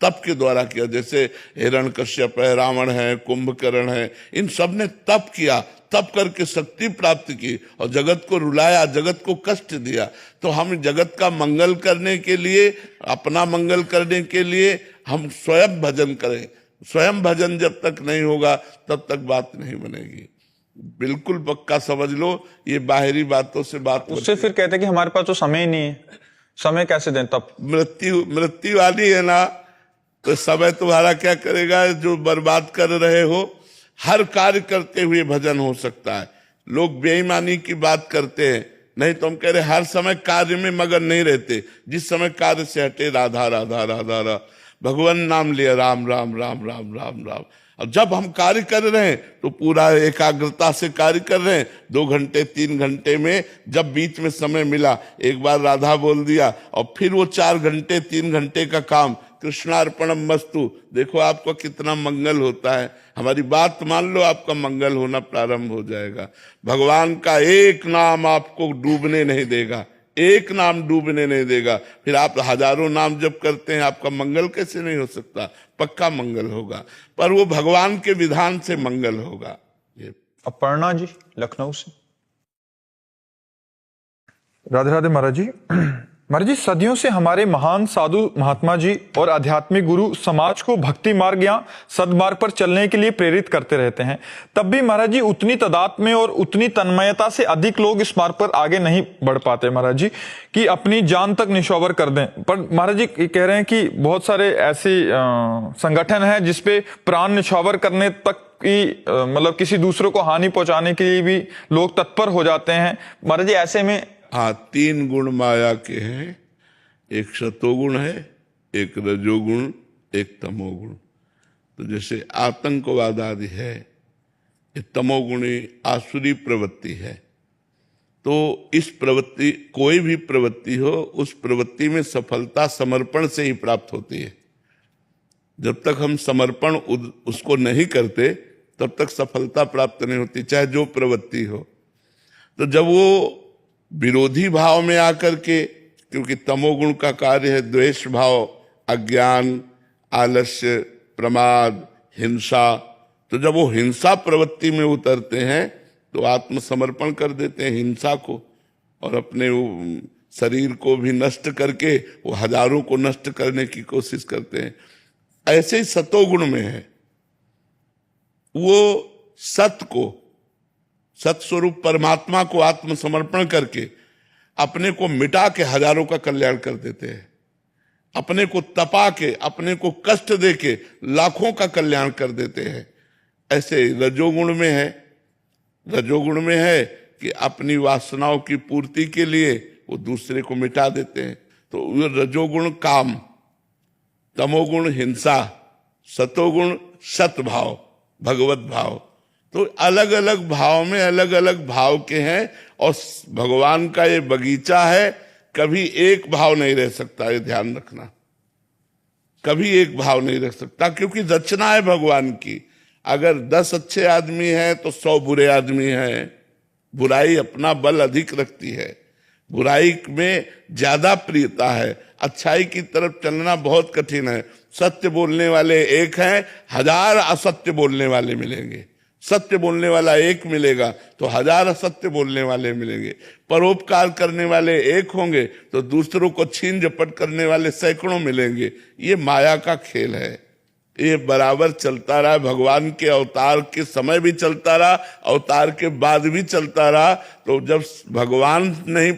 तप के द्वारा किया। जैसे हिरण्यकश्यप है, रावण है, कुंभकर्ण है, इन सब ने तप किया, तप करके शक्ति प्राप्त की और जगत को रुलाया, जगत को कष्ट दिया। तो हम जगत का मंगल करने के लिए, अपना मंगल करने के लिए हम स्वयं भजन करें। स्वयं भजन जब तक नहीं होगा तब तक बात नहीं बनेगी। बिल्कुल पक्का समझ लो, ये बाहरी बातों से बात उससे फिर कहते हैं कि हमारे पास तो समय ही नहीं है, समय कैसे दें? तब मृत्यु वाली है ना, तो समय तुम्हारा क्या करेगा? जो बर्बाद कर रहे हो, हर कार्य करते हुए भजन हो सकता है। लोग बेईमानी की बात करते हैं, नहीं तो हम कह रहे हर समय कार्य में मगन नहीं रहते। जिस समय कार्य से हटे राधा राधा राधा राधा, भगवान नाम लिया, राम राम राम राम राम राम। और जब हम कार्य कर रहे हैं तो पूरा एकाग्रता से कार्य कर रहे हैं। 2 घंटे 3 घंटे में जब बीच में समय मिला, एक बार राधा बोल दिया और फिर वो 4 घंटे 3 घंटे का काम कृष्णार्पणम मस्तु। देखो आपका कितना मंगल होता है। हमारी बात मान लो, आपका मंगल होना प्रारंभ हो जाएगा। भगवान का एक नाम आपको डूबने नहीं देगा, एक नाम डूबने नहीं देगा। फिर आप हजारों नाम जब करते हैं, आपका मंगल कैसे नहीं हो सकता? पक्का मंगल होगा, पर वो भगवान के विधान से मंगल होगा। ये अपर्णा जी लखनऊ से। राधे राधे महाराज जी। महाराज जी, सदियों से हमारे महान साधु महात्मा जी और आध्यात्मिक गुरु समाज को भक्ति मार्ग या सदमार्ग पर चलने के लिए प्रेरित करते रहते हैं। तब भी महाराज जी उतनी तादाद में और उतनी तन्मयता से अधिक लोग इस मार्ग पर आगे नहीं बढ़ पाते महाराज जी, कि अपनी जान तक निछावर कर दें। पर महाराज जी कह रहे हैं कि बहुत सारे ऐसे संगठन हैं जिसपे प्राण निछावर करने तक कि मतलब किसी दूसरे को हानि पहुंचाने के लिए भी लोग तत्पर हो जाते हैं। महाराज जी ऐसे में 3 गुण माया के हैं, एक सतोगुण है, एक रजोगुण, एक तमोगुण। तो जैसे आतंकवाद आदि है, ये तमोगुणी आसुरी प्रवृत्ति है। तो इस प्रवृत्ति, कोई भी प्रवृत्ति हो, उस प्रवृत्ति में सफलता समर्पण से ही प्राप्त होती है। जब तक हम समर्पण उसको नहीं करते तब तक सफलता प्राप्त नहीं होती, चाहे जो प्रवृत्ति हो। तो जब वो विरोधी भाव में आकर के, क्योंकि तमोगुण का कार्य है द्वेष भाव, अज्ञान, आलस्य, प्रमाद, हिंसा, तो जब वो हिंसा प्रवृत्ति में उतरते हैं तो आत्मसमर्पण कर देते हैं हिंसा को, और अपने शरीर को भी नष्ट करके वो हजारों को नष्ट करने की कोशिश करते हैं। ऐसे ही सतोगुण में है, वो सत को, सत्स्वरूप परमात्मा को आत्मसमर्पण करके अपने को मिटा के हजारों का कल्याण कर देते हैं। अपने को तपा के, अपने को कष्ट दे के लाखों का कल्याण कर देते हैं। ऐसे रजोगुण में है, रजोगुण में है कि अपनी वासनाओं की पूर्ति के लिए वो दूसरे को मिटा देते हैं। तो वो रजोगुण काम, तमोगुण हिंसा, सतोगुण सतभाव, भगवत भाव। तो अलग अलग भाव में अलग अलग भाव के हैं, और भगवान का ये बगीचा है, कभी एक भाव नहीं रह सकता, ये ध्यान रखना। कभी एक भाव नहीं रह सकता, क्योंकि रचना है भगवान की। अगर 10 अच्छे आदमी हैं तो 100 बुरे आदमी हैं। बुराई अपना बल अधिक रखती है, बुराई में ज्यादा प्रियता है। अच्छाई की तरफ चलना बहुत कठिन है। सत्य बोलने वाले एक हैं, 1000 असत्य बोलने वाले मिलेंगे। सत्य बोलने वाला एक मिलेगा तो 1000 असत्य बोलने वाले मिलेंगे। परोपकार करने वाले एक होंगे तो दूसरों को छीन झपट करने वाले सैकड़ों मिलेंगे। ये माया का खेल है, ये बराबर चलता रहा। भगवान के अवतार के समय भी चलता रहा, अवतार के बाद भी चलता रहा। तो जब भगवान ने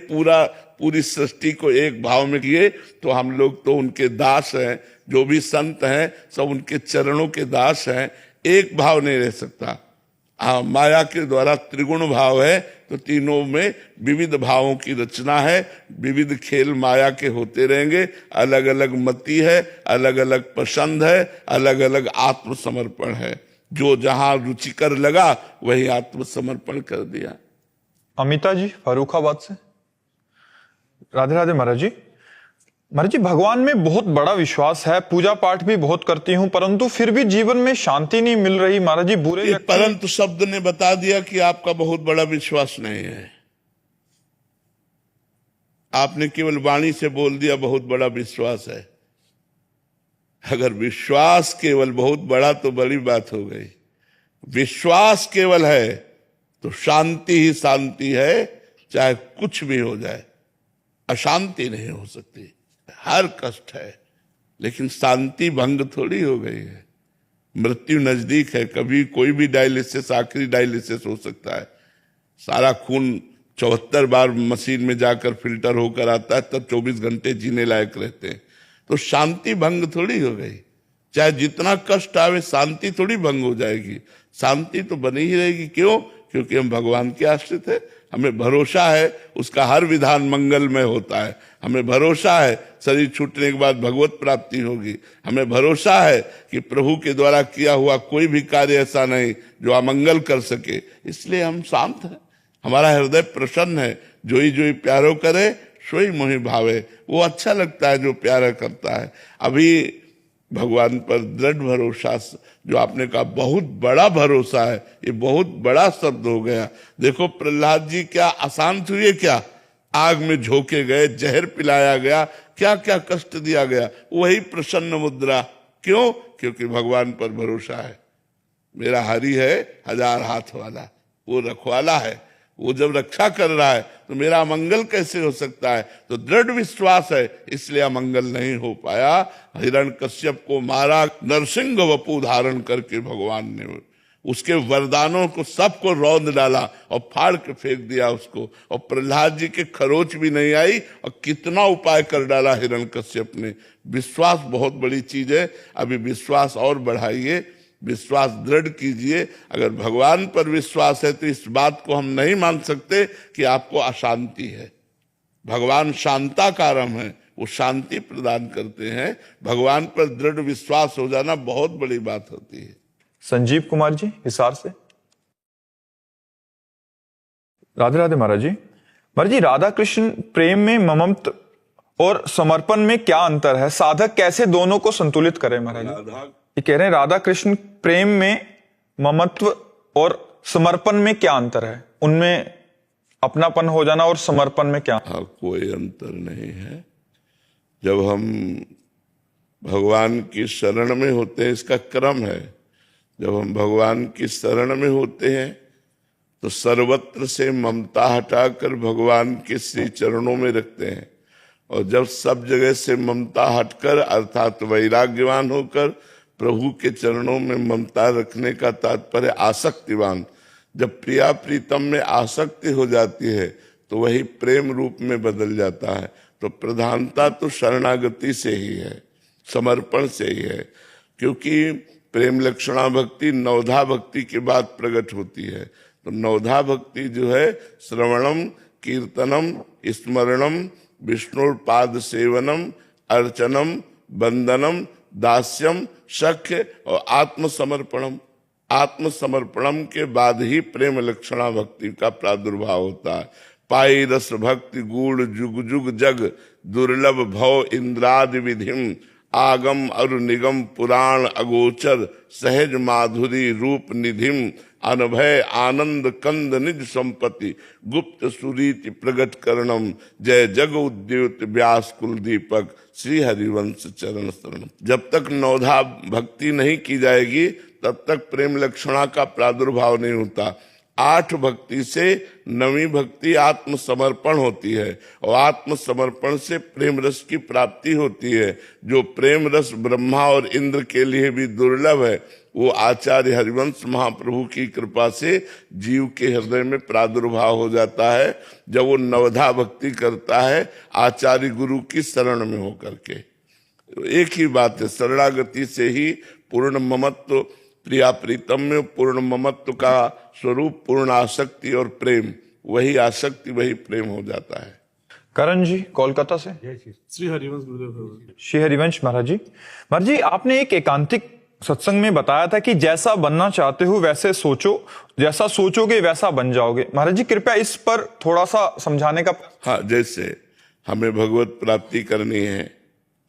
पूरी सृष्टि को एक भाव में किए, तो हम लोग तो उनके दास हैं। जो भी संत हैं सब उनके चरणों के दास हैं। एक भाव नहीं रह सकता। माया के द्वारा त्रिगुण भाव है, तो तीनों में विविध भावों की रचना है। विविध खेल माया के होते रहेंगे। अलग अलग मति है, अलग अलग पसंद है, अलग अलग आत्मसमर्पण है। जो जहां रुचिकर लगा वही आत्मसमर्पण कर दिया। अमिता जी फर्रुखाबाद से। राधे राधे महाराज जी। महाराज जी, भगवान में बहुत बड़ा विश्वास है, पूजा पाठ भी बहुत करती हूँ, परंतु फिर भी जीवन में शांति नहीं मिल रही महाराज जी। बुरे परंतु शब्द ने बता दिया कि आपका बहुत बड़ा विश्वास नहीं है। आपने केवल वाणी से बोल दिया बहुत बड़ा विश्वास है। अगर विश्वास केवल, बहुत बड़ा तो बड़ी बात हो गई, विश्वास केवल है तो शांति ही शांति है, चाहे कुछ भी हो जाए। अशांति नहीं हो सकती, हर कष्ट है, लेकिन शांति भंग थोड़ी हो गई है। मृत्यु नजदीक है, कभी कोई भी डायलिसिस, आखिरी डायलिसिस हो सकता है। सारा खून 74 बार मशीन में जाकर फिल्टर होकर आता है, तब 24 घंटे जीने लायक रहते हैं। तो शांति भंग थोड़ी हो गई। चाहे जितना कष्ट आवे, शांति थोड़ी भंग हो जाएगी, शांति तो बनी ही रहेगी। क्यों? क्योंकि हम भगवान के आश्रित है, हमें भरोसा है उसका हर विधान मंगलमय होता है। हमें भरोसा है शरीर छूटने के बाद भगवत प्राप्ति होगी। हमें भरोसा है कि प्रभु के द्वारा किया हुआ कोई भी कार्य ऐसा नहीं जो अमंगल कर सके। इसलिए हम शांत हैं, हमारा हृदय प्रसन्न है। जोई जोई प्यारो करे सोई मोहि भावे, वो अच्छा लगता है जो प्यारा करता है। अभी भगवान पर दृढ़ भरोसा, जो आपने कहा बहुत बड़ा भरोसा है, ये बहुत बड़ा शब्द हो गया। देखो प्रहलाद जी क्या अशांत हुए, क्या आग में झोंके गए, जहर पिलाया गया, क्या क्या कष्ट दिया गया, वही प्रसन्न मुद्रा। क्यों? क्योंकि भगवान पर भरोसा है। मेरा हरि है 1000 हाथ वाला, वो रखवाला है, वो जब रक्षा कर रहा है तो मेरा अमंगल कैसे हो सकता है? तो दृढ़ विश्वास है, इसलिए अमंगल नहीं हो पाया। हिरण्यकश्यप को मारा, नरसिंह वपु धारण करके भगवान ने उसके वरदानों को सबको रौंद डाला और फाड़ के फेंक दिया उसको। और प्रहलाद जी के खरोच भी नहीं आई, और कितना उपाय कर डाला हिरण्यकश्यप ने। विश्वास बहुत बड़ी चीज है। अभी विश्वास और बढ़ाइए, विश्वास दृढ़ कीजिए। अगर भगवान पर विश्वास है तो इस बात को हम नहीं मान सकते कि आपको अशांति है। भगवान शांताकारम है, वो शांति प्रदान करते हैं। भगवान पर दृढ़ विश्वास हो जाना बहुत बड़ी बात होती है। संजीव कुमार जी हिसार से। राधे राधे महाराज जी। महाराज जी, राधा कृष्ण प्रेम में ममत्व और समर्पण में क्या अंतर है? साधक कैसे दोनों को संतुलित करे महाराज जी? ये कह रहे हैं राधा कृष्ण प्रेम में ममत्व और समर्पण में क्या अंतर है? उनमें अपनापन हो जाना और समर्पण में क्या? हाँ, कोई अंतर नहीं है। जब हम भगवान की शरण में होते हैं, इसका क्रम है, जब हम भगवान की शरण में होते हैं तो सर्वत्र से ममता हटाकर भगवान के श्री चरणों में रखते हैं। और जब सब जगह से ममता हटकर, अर्थात वैराग्यवान होकर प्रभु के चरणों में ममता रखने का तात्पर्य आसक्तिवान, जब प्रिया प्रीतम में आसक्ति हो जाती है तो वही प्रेम रूप में बदल जाता है। तो प्रधानता तो शरणागति से ही है, समर्पण से ही है। क्योंकि प्रेम लक्षणा भक्ति नवधा भक्ति के बाद प्रकट होती है। तो नवधा भक्ति जो है श्रवणम, कीर्तनम, स्मरणम, विष्णुर पाद सेवनम, अर्चनम, वंदनम, दास्यम, सख्य और आत्मसमर्पणम। आत्मसमर्पणम के बाद ही प्रेम लक्षणा भक्ति का प्रादुर्भाव होता है। पाई रस भक्ति गूढ़ जुग जुग जग, दुर्लभ भव इंद्रादि विधिम, आगम अरु निगम पुराण अगोचर, सहज माधुरी रूप निधिम, अनभय आनंद कंद निज संपत्ति, गुप्त सुरीति प्रगट करणम, जय जग उद्योत व्यास कुल दीपक, श्री हरिवंश चरण शरण। जब तक नवधा भक्ति नहीं की जाएगी तब तक प्रेम लक्षणा का प्रादुर्भाव नहीं होता। 8 भक्ति से 9वीं भक्ति आत्मसमर्पण होती है, और आत्मसमर्पण से प्रेम रस की प्राप्ति होती है। जो प्रेम रस ब्रह्मा और इंद्र के लिए भी दुर्लभ है, वो आचार्य हरिवंश महाप्रभु की कृपा से जीव के हृदय में प्रादुर्भाव हो जाता है जब वो नवधा भक्ति करता है आचार्य गुरु की शरण में होकर के। एक ही बात है, शरणागति से ही पूर्ण ममत्व, प्रिया प्रीतम में पूर्ण ममत्व का स्वरूप पूर्ण आसक्ति और प्रेम, वही आसक्ति वही प्रेम हो जाता है। करण जी कोलकाता से। श्री हरिवंश गुरुदेव। श्री हरिवंश महाराज जी। महाराज जी, आपने एक एकांतिक सत्संग में बताया था कि जैसा बनना चाहते हो वैसे सोचो, जैसा सोचोगे वैसा बन जाओगे। महाराज जी कृपया इस पर थोड़ा सा समझाने का। हाँ, जैसे हमें भगवत प्राप्ति करनी है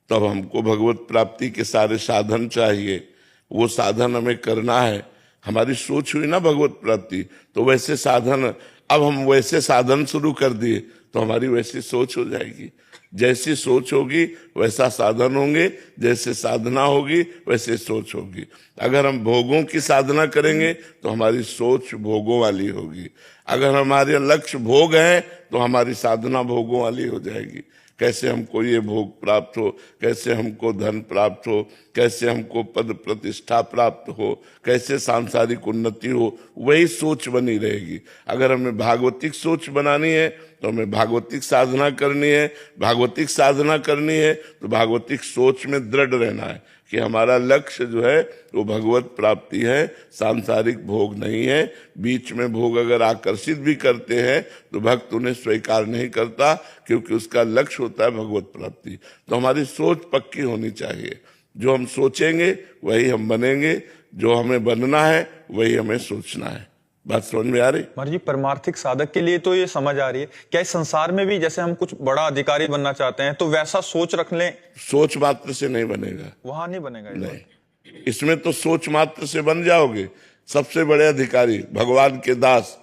तब हमको भगवत प्राप्ति के सारे साधन चाहिए, वो साधन हमें करना है। हमारी सोच हुई ना भगवत प्राप्ति, तो वैसे साधन, अब हम वैसे साधन शुरू कर दिए तो हमारी वैसी सोच हो जाएगी। जैसी सोच होगी वैसा साधन होंगे, जैसे साधना होगी वैसे सोच होगी। अगर हम भोगों की साधना करेंगे तो हमारी सोच भोगों वाली होगी। अगर हमारे लक्ष्य भोग है तो हमारी साधना भोगों वाली हो जाएगी। कैसे हमको ये भोग प्राप्त हो, कैसे हमको धन प्राप्त हो, कैसे हमको पद प्रतिष्ठा प्राप्त हो, कैसे सांसारिक उन्नति हो, वही सोच बनी रहेगी। अगर हमें भागवतिक सोच बनानी है तो हमें भागवतिक साधना करनी है। भागवतिक साधना करनी है तो भागवतिक सोच में दृढ़ रहना है कि हमारा लक्ष्य जो है वो भगवत प्राप्ति है, सांसारिक भोग नहीं है। बीच में भोग अगर आकर्षित भी करते हैं तो भक्त उन्हें स्वीकार नहीं करता, क्योंकि उसका लक्ष्य होता है भगवत प्राप्ति। तो हमारी सोच पक्की होनी चाहिए। जो हम सोचेंगे वही हम बनेंगे, जो हमें बनना है वही हमें सोचना है। बात समझ में आ रही? महाराज जी, परमार्थिक साधक के लिए तो ये समझ आ रही है। क्या इस संसार में भी जैसे हम कुछ बड़ा अधिकारी बनना चाहते हैं तो वैसा सोच रख लें? सोच मात्र से नहीं बनेगा, वहां नहीं बनेगा ये बात? नहीं। इसमें तो सोच मात्र से बन जाओगे सबसे बड़े अधिकारी, भगवान के दास।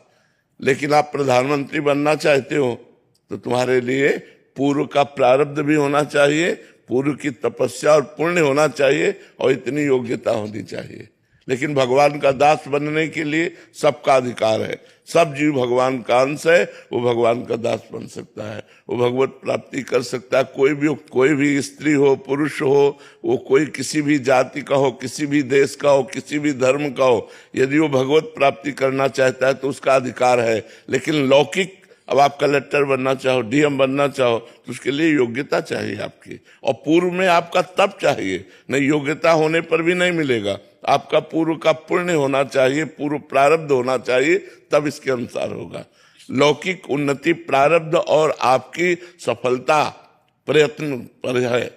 लेकिन आप प्रधानमंत्री बनना चाहते हो तो तुम्हारे लिए पूर्व का प्रारब्ध भी होना चाहिए, पूर्व की तपस्या और पुण्य होना चाहिए, और इतनी योग्यता होनी चाहिए। लेकिन भगवान का दास बनने के लिए सबका अधिकार है। सब जीव भगवान का अंश है, वो भगवान का दास बन सकता है, वो भगवत प्राप्ति कर सकता है। कोई भी स्त्री हो, पुरुष हो, वो कोई किसी भी जाति का हो, किसी भी देश का हो, किसी भी धर्म का हो, यदि वो भगवत प्राप्ति करना चाहता है तो उसका अधिकार है। लेकिन लौकिक, अब आप कलेक्टर बनना चाहो, डीएम बनना चाहो, तो उसके लिए योग्यता चाहिए आपकी, और पूर्व में आपका तप चाहिए। नहीं, योग्यता होने पर भी नहीं मिलेगा। आपका पूर्व का पुण्य होना चाहिए, पूर्व प्रारब्ध होना चाहिए, तब इसके अनुसार होगा। लौकिक उन्नति प्रारब्ध और आपकी सफलता प्रयत्न पर है।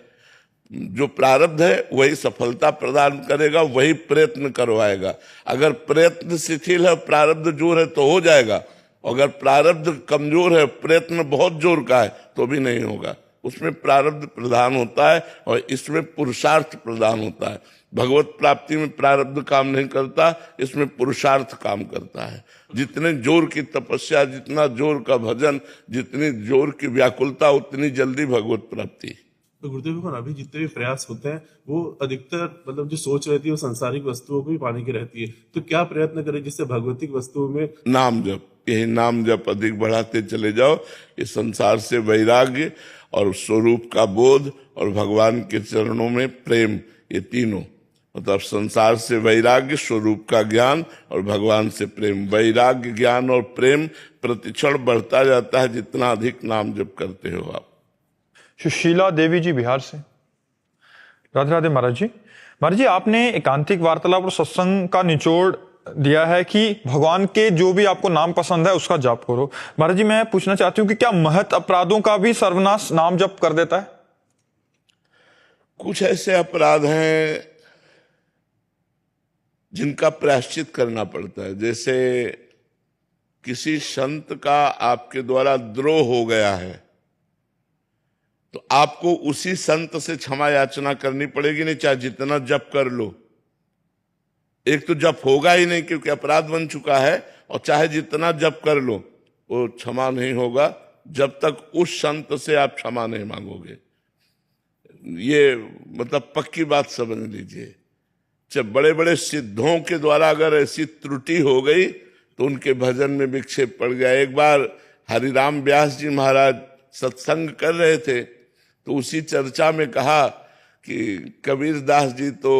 जो प्रारब्ध है वही सफलता प्रदान करेगा, वही प्रयत्न करवाएगा। अगर प्रयत्न शिथिल है, प्रारब्ध जोर है तो हो जाएगा। अगर प्रारब्ध कमजोर है, प्रयत्न बहुत जोर का है, तो भी नहीं होगा। उसमें प्रारब्ध प्रधान होता है और इसमें पुरुषार्थ प्रधान होता है। भगवत प्राप्ति में प्रारब्ध काम नहीं करता, इसमें पुरुषार्थ काम करता है। जितने जोर की तपस्या, जितना जोर का भजन, जितनी जोर की व्याकुलता, उतनी जल्दी भगवत प्राप्ति। तो गुरुदेव भगवान, अभी जितने भी प्रयास होते हैं वो अधिकतर मतलब जो सोच रहती है वो सांसारिक वस्तुओं को भी पाने की रहती है। तो क्या प्रयत्न करें जिससे भगवतिक वस्तुओं में नाम जप, यही नाम जप अधिक बढ़ाते चले जाओ। इस संसार से वैराग्य और स्वरूप का बोध और भगवान के चरणों में प्रेम, ये तीनों, मतलब संसार से वैराग्य, स्वरूप का ज्ञान और भगवान से प्रेम। वैराग्य, ज्ञान और प्रेम प्रतिक्षण बढ़ता जाता है जितना अधिक नाम जप करते हो आप। सुशीला देवी जी बिहार से। राधे राधे महाराज जी। महाराज जी, आपने एकांतिक वार्तालाप और सत्संग का निचोड़ दिया है कि भगवान के जो भी आपको नाम पसंद है उसका जाप करो। महाराज जी, मैं पूछना चाहती हूँ कि क्या महत अपराधों का भी सर्वनाश नाम जप कर देता है? कुछ ऐसे अपराध हैं जिनका प्रायश्चित करना पड़ता है। जैसे किसी संत का आपके द्वारा द्रोह हो गया है तो आपको उसी संत से क्षमा याचना करनी पड़ेगी, नहीं चाहे जितना जप कर लो। एक तो जप होगा ही नहीं क्योंकि अपराध बन चुका है, और चाहे जितना जप कर लो वो क्षमा नहीं होगा जब तक उस संत से आप क्षमा नहीं मांगोगे। ये मतलब पक्की बात समझ लीजिए। जब बड़े बड़े सिद्धों के द्वारा अगर ऐसी त्रुटि हो गई तो उनके भजन में विक्षेप पड़ गया। एक बार हरिराम व्यास जी महाराज सत्संग कर रहे थे तो उसी चर्चा में कहा कि कबीरदास जी तो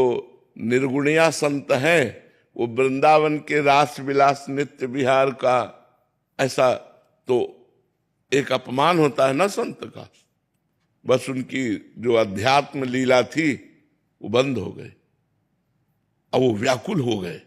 निर्गुणिया संत हैं, वो वृंदावन के रास विलास नित्य विहार का, ऐसा तो एक अपमान होता है ना संत का। बस उनकी जो अध्यात्म लीला थी वो बंद हो गई, अब वो व्याकुल हो गए।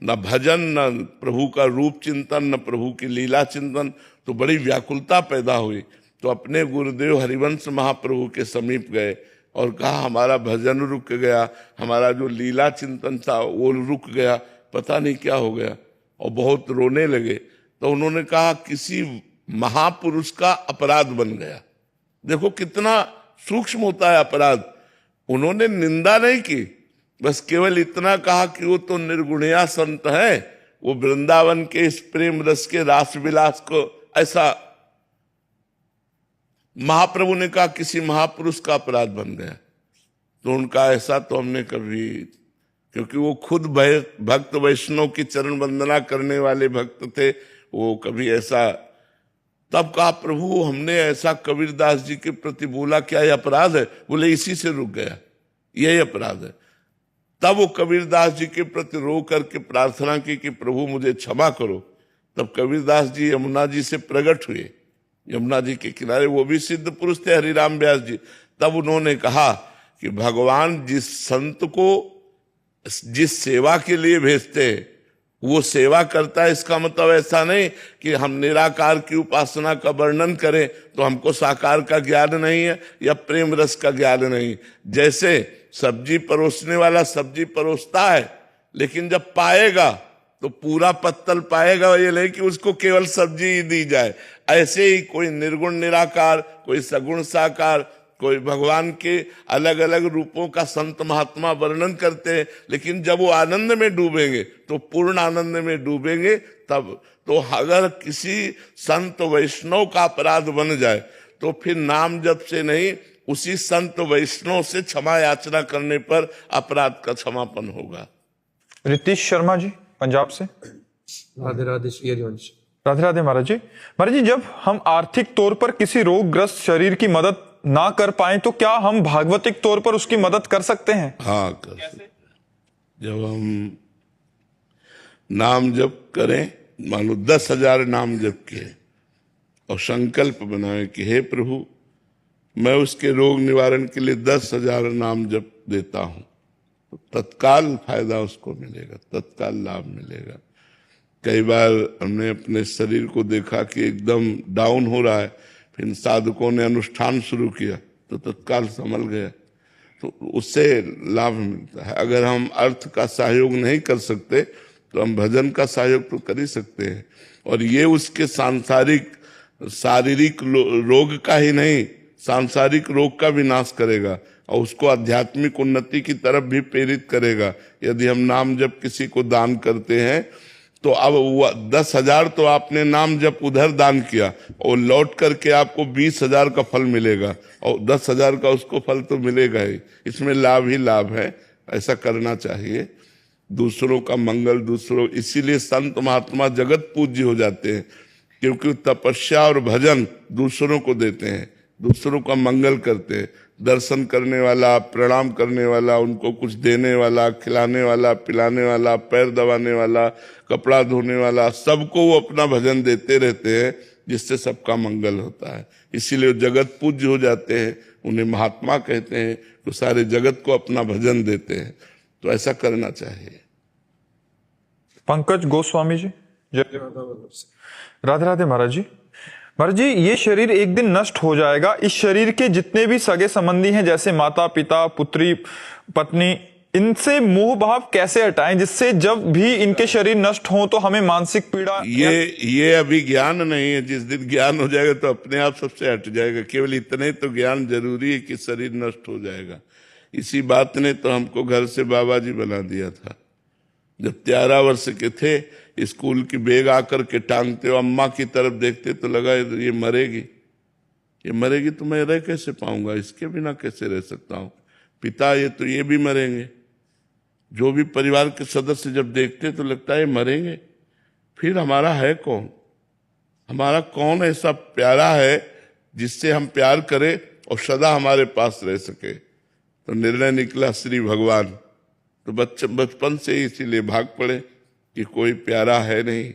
न भजन, न प्रभु का रूप चिंतन, न प्रभु की लीला चिंतन, तो बड़ी व्याकुलता पैदा हुई। तो अपने गुरुदेव हरिवंश महाप्रभु के समीप गए और कहा हमारा भजन रुक गया, हमारा जो लीला चिंतन था वो रुक गया, पता नहीं क्या हो गया, और बहुत रोने लगे। तो उन्होंने कहा किसी महापुरुष का अपराध बन गया। देखो कितना सूक्ष्म होता है अपराध। उन्होंने निंदा नहीं की, बस केवल इतना कहा कि वो तो निर्गुणिया संत है, वो वृंदावन के इस प्रेम रस के रास विलास को ऐसा महाप्रभु ने कहा किसी महापुरुष का अपराध बन गया। तो उनका ऐसा तो हमने कभी, क्योंकि वो खुद भक्त वैष्णव की चरण वंदना करने वाले भक्त थे, वो कभी ऐसा, तब कहा प्रभु हमने ऐसा कबीरदास जी के प्रति बोला, क्या ये अपराध है? बोले इसी से रुक गया, यही अपराध है। तब वो कबीरदास जी के प्रति रो करके प्रार्थना की कि प्रभु मुझे क्षमा करो। तब कबीरदास जी यमुना जी से प्रकट हुए, यमुना जी के किनारे, वो भी सिद्ध पुरुष थे हरिराम व्यास जी। तब उन्होंने कहा कि भगवान जिस संत को जिस सेवा के लिए भेजते हैं वो सेवा करता है, इसका मतलब ऐसा नहीं कि हम निराकार की उपासना का वर्णन करें तो हमको साकार का ज्ञान नहीं है या प्रेम रस का ज्ञान नहीं। जैसे सब्जी परोसने वाला सब्जी परोसता है, लेकिन जब पाएगा तो पूरा पत्तल पाएगा, ये नहीं कि उसको केवल सब्जी ही दी जाए। ऐसे ही कोई निर्गुण निराकार, कोई सगुण साकार, कोई भगवान के अलग अलग रूपों का संत महात्मा वर्णन करते हैं, लेकिन जब वो आनंद में डूबेंगे तो पूर्ण आनंद में डूबेंगे। तब तो अगर किसी संत वैष्णव का अपराध बन जाए तो फिर नाम जप से नहीं, उसी संत वैष्णव से क्षमा याचना करने पर अपराध का क्षमापन होगा। रितीश शर्मा जी पंजाब से। राधे राधे श्री हरिवंश। राधे राधे महाराज जी। महाराज जी, जब हम आर्थिक तौर पर किसी रोगग्रस्त शरीर की मदद ना कर पाए तो क्या हम भागवतिक तौर पर उसकी मदद कर सकते हैं? हाँ, कर सकते। जब हम नाम जप करें, मानो 10,000 नाम जप किए और संकल्प बनाए कि हे प्रभु मैं उसके रोग निवारण के लिए 10,000 नाम जप देता हूं, तो तत्काल फायदा उसको मिलेगा, तत्काल लाभ मिलेगा। कई बार हमने अपने शरीर को देखा कि एकदम डाउन हो रहा है, फिर साधकों ने अनुष्ठान शुरू किया तो तत्काल संभल गया, तो उससे लाभ मिलता है। अगर हम अर्थ का सहयोग नहीं कर सकते तो हम भजन का सहयोग तो कर ही सकते हैं, और ये उसके सांसारिक शारीरिक रोग का ही नहीं, सांसारिक रोग का भी नाश करेगा और उसको आध्यात्मिक उन्नति की तरफ भी प्रेरित करेगा। यदि हम नाम जप किसी को दान करते हैं तो अब 10,000 तो आपने नाम जब उधर दान किया और लौट करके आपको 20,000 का फल मिलेगा, और 10,000 का उसको फल तो मिलेगा ही। इसमें लाभ ही लाभ है, ऐसा करना चाहिए। दूसरों का मंगल, दूसरों, इसीलिए संत महात्मा जगत पूज्य हो जाते हैं, क्योंकि तपस्या और भजन दूसरों को देते हैं, दूसरों का मंगल करते हैं। दर्शन करने वाला, प्रणाम करने वाला, उनको कुछ देने वाला, खिलाने वाला, पिलाने वाला, पैर दबाने वाला, कपड़ा धोने वाला, सबको वो अपना भजन देते रहते हैं, जिससे सबका मंगल होता है। इसीलिए जगत पूज्य हो जाते हैं, उन्हें महात्मा कहते हैं, तो सारे जगत को अपना भजन देते हैं। तो ऐसा करना चाहिए। पंकज गोस्वामी जी। राधे राधे महाराज जी। महाराज जी, ये शरीर एक दिन नष्ट हो जाएगा, इस शरीर के जितने भी सगे संबंधी हैं, जैसे माता पिता, पुत्री, पत्नी, इनसे मोह भाव कैसे हटाएं जिससे जब भी इनके शरीर नष्ट हो तो हमें मानसिक पीड़ा? ये अभी ज्ञान नहीं है, जिस दिन ज्ञान हो जाएगा तो अपने आप सबसे हट जाएगा। केवल इतने तो ज्ञान जरूरी है कि शरीर नष्ट हो जाएगा। इसी बात ने तो हमको घर से बाबा जी बना दिया था। जब 13 वर्ष के थे, स्कूल की बैग आकर के टांगते हो, अम्मा की तरफ देखते तो लगा ये मरेगी, ये मरेगी तो मैं रह कैसे पाऊंगा, इसके बिना कैसे रह सकता हूँ। पिता ये भी मरेंगे। जो भी परिवार के सदस्य जब देखते तो लगता है मरेंगे, फिर हमारा है कौन, हमारा कौन ऐसा प्यारा है जिससे हम प्यार करें और सदा हमारे पास रह सके। तो निर्णय निकला श्री भगवान। तो बचपन से ही इसीलिए भाग पड़े कि कोई प्यारा है नहीं,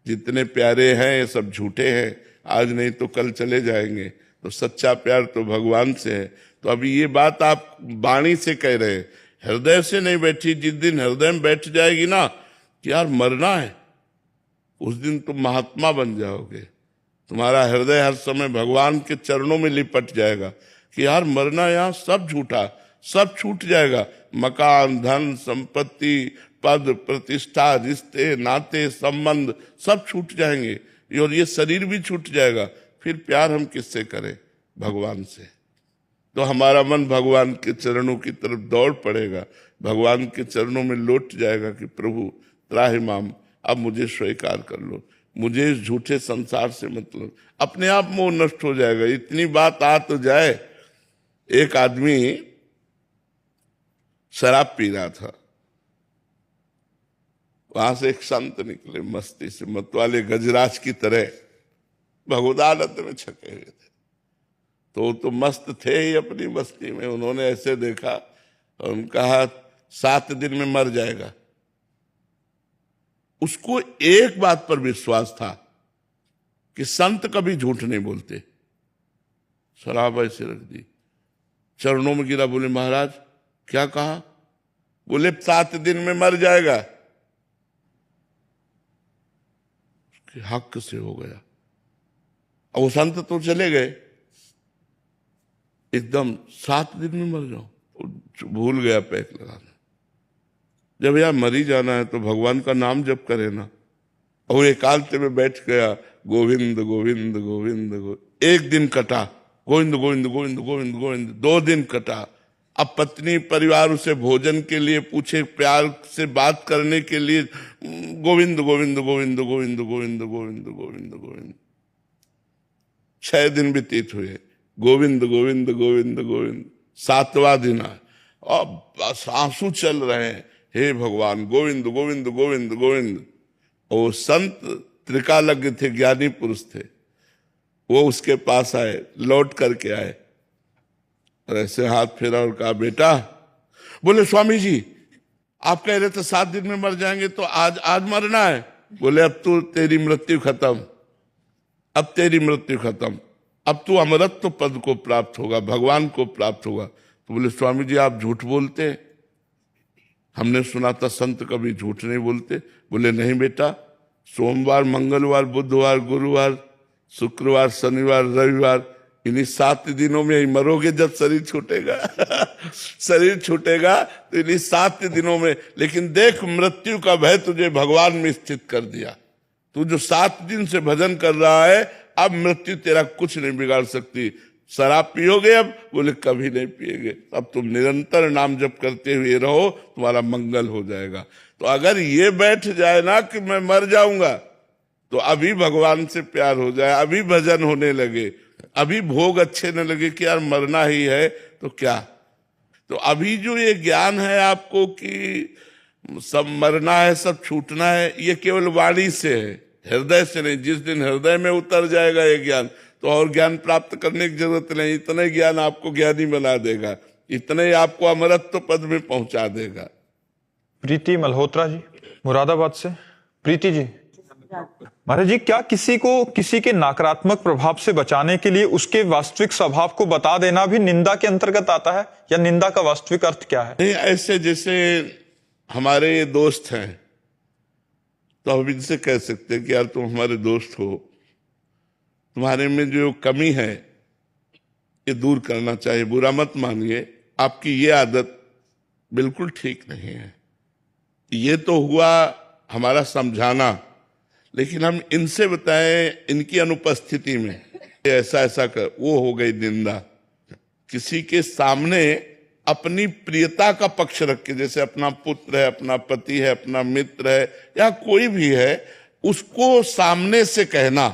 जितने प्यारे हैं ये सब झूठे हैं, आज नहीं तो कल चले जाएंगे। तो सच्चा प्यार तो भगवान से है। तो अभी ये बात आप वाणी से कह रहे हैं, हृदय से नहीं बैठी। जिस दिन हृदय में बैठ जाएगी ना कि यार मरना है, उस दिन तुम महात्मा बन जाओगे। तुम्हारा हृदय हर समय भगवान के चरणों में लिपट जाएगा कि यार मरना, यहाँ सब झूठा, सब छूट जाएगा। मकान, धन, संपत्ति, पद, प्रतिष्ठा, रिश्ते, नाते, संबंध सब छूट जाएंगे, और ये शरीर भी छूट जाएगा। फिर प्यार हम किससे करें? भगवान से। तो हमारा मन भगवान के चरणों की तरफ दौड़ पड़ेगा, भगवान के चरणों में लौट जाएगा कि प्रभु त्राहिमाम, अब मुझे स्वीकार कर लो, मुझे इस झूठे संसार से मतलब, अपने आप मोह नष्ट हो जाएगा। इतनी बात आ तो जाए, एक आदमी शराब पी रहा था, वहां से एक संत निकले मस्ती से, मतवाले गजराज की तरह भगवदानंद में छके हुए थे। तो मस्त थे ही अपनी मस्ती में। उन्होंने ऐसे देखा और उन्होंने कहा 7 दिन में मर जाएगा। उसको एक बात पर विश्वास था कि संत कभी झूठ नहीं बोलते। शराब ऐसे रख दी, चरणों में गिरा, बोले महाराज क्या कहा? बोले 7 दिन में मर जाएगा। उसके हक से हो गया। और वो संत तो चले गए, एकदम 7 दिन में मर जाओ, भूल गया पैक लगाना। जब यार मरी जाना है तो भगवान का नाम जप करे ना। और एकांत में बैठ गया, गोविंद गोविंद गोविंद गोविंद। 1 दिन कटा, गोविंद गोविंद गोविंद गोविंद गोविंद। 2 दिन कटा। अब पत्नी परिवार उसे भोजन के लिए पूछे, प्यार से बात करने के लिए, गोविंद गोविंद गोविंद गोविंद गोविंद गोविंद गोविंद गोविंद। 6 दिन व्यतीत हुए, गोविंद गोविंद गोविंद गोविंद। 7वां दिन आया और बस आंसू चल रहे हैं, हे भगवान गोविंद गोविंद गोविंद गोविंद। और संत त्रिकालज्ञ थे, ज्ञानी पुरुष थे, वो उसके पास आए, लौट करके आए और ऐसे हाथ फेरा और कहा बेटा, बोले स्वामी जी आप कह रहे थे 7 दिन में मर जाएंगे, तो आज मरना है? बोले अब तो तेरी मृत्यु खत्म, अब तेरी मृत्यु खत्म, अब तू अमरत्व पद को प्राप्त होगा, भगवान को प्राप्त होगा। तो बोले स्वामी जी आप झूठ बोलते, हमने सुना था संत कभी झूठ नहीं बोलते। बोले नहीं बेटा, सोमवार मंगलवार बुधवार गुरुवार शुक्रवार शनिवार रविवार, इन्हीं 7 दिनों में ही मरोगे जब शरीर छूटेगा। शरीर छूटेगा तो इन्हीं 7 दिनों में। लेकिन देख मृत्यु का भय तुझे भगवान में स्थित कर दिया। तू जो 7 दिन से भजन कर रहा है, अब मृत्यु तेरा कुछ नहीं बिगाड़ सकती। शराब पियोगे अब? बोले कभी नहीं पिएगे। अब तुम निरंतर नाम जप करते हुए रहो, तुम्हारा मंगल हो जाएगा। तो अगर ये बैठ जाए ना कि मैं मर जाऊंगा, तो अभी भगवान से प्यार हो जाए, अभी भजन होने लगे, अभी भोग अच्छे न लगे कि यार मरना ही है तो क्या। तो अभी जो ये ज्ञान है आपको कि सब मरना है, सब छूटना है, ये केवल वाणी से है, हृदय से नहीं। जिस दिन हृदय में उतर जाएगा ये ज्ञान, तो और ज्ञान प्राप्त करने की जरूरत नहीं। इतना ही ज्ञान आपको ज्ञानी बना देगा, इतना ही आपको अमरत्व पद में पहुंचा देगा। प्रीति मल्होत्रा जी मुरादाबाद से। प्रीति जी, महाराज जी क्या किसी के नकारात्मक प्रभाव से बचाने के लिए उसके वास्तविक स्वभाव को बता देना भी निंदा के अंतर्गत आता है, या निंदा का वास्तविक अर्थ क्या है? नहीं, ऐसे जैसे हमारे ये दोस्त हैं, तो हम इनसे कह सकते हैं कि यार तुम हमारे दोस्त हो, तुम्हारे में जो कमी है ये दूर करना चाहिए, बुरा मत मानिए, आपकी ये आदत बिल्कुल ठीक नहीं है। ये तो हुआ हमारा समझाना, लेकिन हम इनसे बताएं इनकी अनुपस्थिति में ऐसा ऐसा कर, वो हो गई निंदा। किसी के सामने अपनी प्रियता का पक्ष रख के, जैसे अपना पुत्र है, अपना पति है, अपना मित्र है, या कोई भी है, उसको सामने से कहना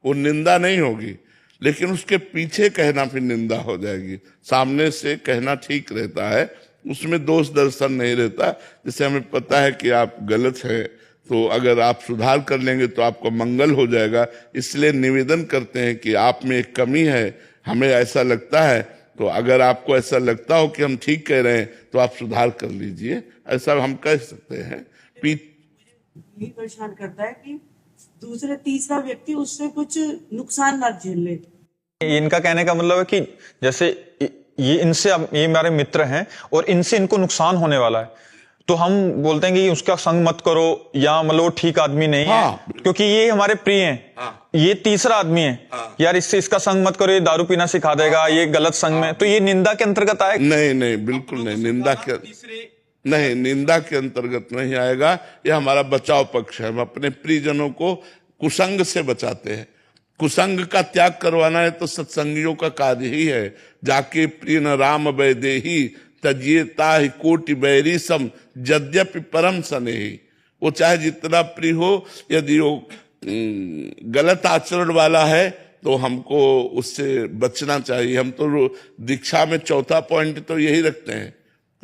वो निंदा नहीं होगी, लेकिन उसके पीछे कहना फिर निंदा हो जाएगी। सामने से कहना ठीक रहता है, उसमें दोष दर्शन नहीं रहता। जैसे हमें पता है कि आप गलत है, तो अगर आप सुधार कर लेंगे तो आपको मंगल हो जाएगा। इसलिए निवेदन करते हैं कि आप में एक कमी है, हमें ऐसा लगता है, तो अगर आपको ऐसा लगता हो कि हम ठीक कह रहे हैं तो आप सुधार कर लीजिए, ऐसा हम कह सकते हैं। यही परेशान करता है कि दूसरे तीसरा व्यक्ति उससे कुछ नुकसान ना झेल ले। इनका कहने का मतलब है कि जैसे ये हमारे मित्र हैं और इनसे इनको नुकसान होने वाला है, तो हम बोलते हैं कि उसका संग मत करो, या मतलब ठीक आदमी नहीं है, क्योंकि ये हमारे प्रिय हैं। ये तीसरा आदमी है, यार इसका संग मत करो, ये दारू पीना सिखा देगा, ये गलत संग में, तो ये निंदा के अंतर्गत आएगा? नहीं नहीं, बिल्कुल नहीं, निंदा के अंतर्गत नहीं आएगा। ये हमारा बचाव पक्ष है। हम अपने प्रियजनों को कुसंग से बचाते हैं। कुसंग का त्याग करवाना है तो सत्संगियों का कार्य ही है। जाके प्रिय न राम वैदेही तजिए ताहि कोटि बैरी सम यद्यपि परम स्नेही। वो चाहे जितना प्रिय हो, यदि वो गलत आचरण वाला है तो हमको उससे बचना चाहिए। हम तो दीक्षा में चौथा पॉइंट तो यही रखते हैं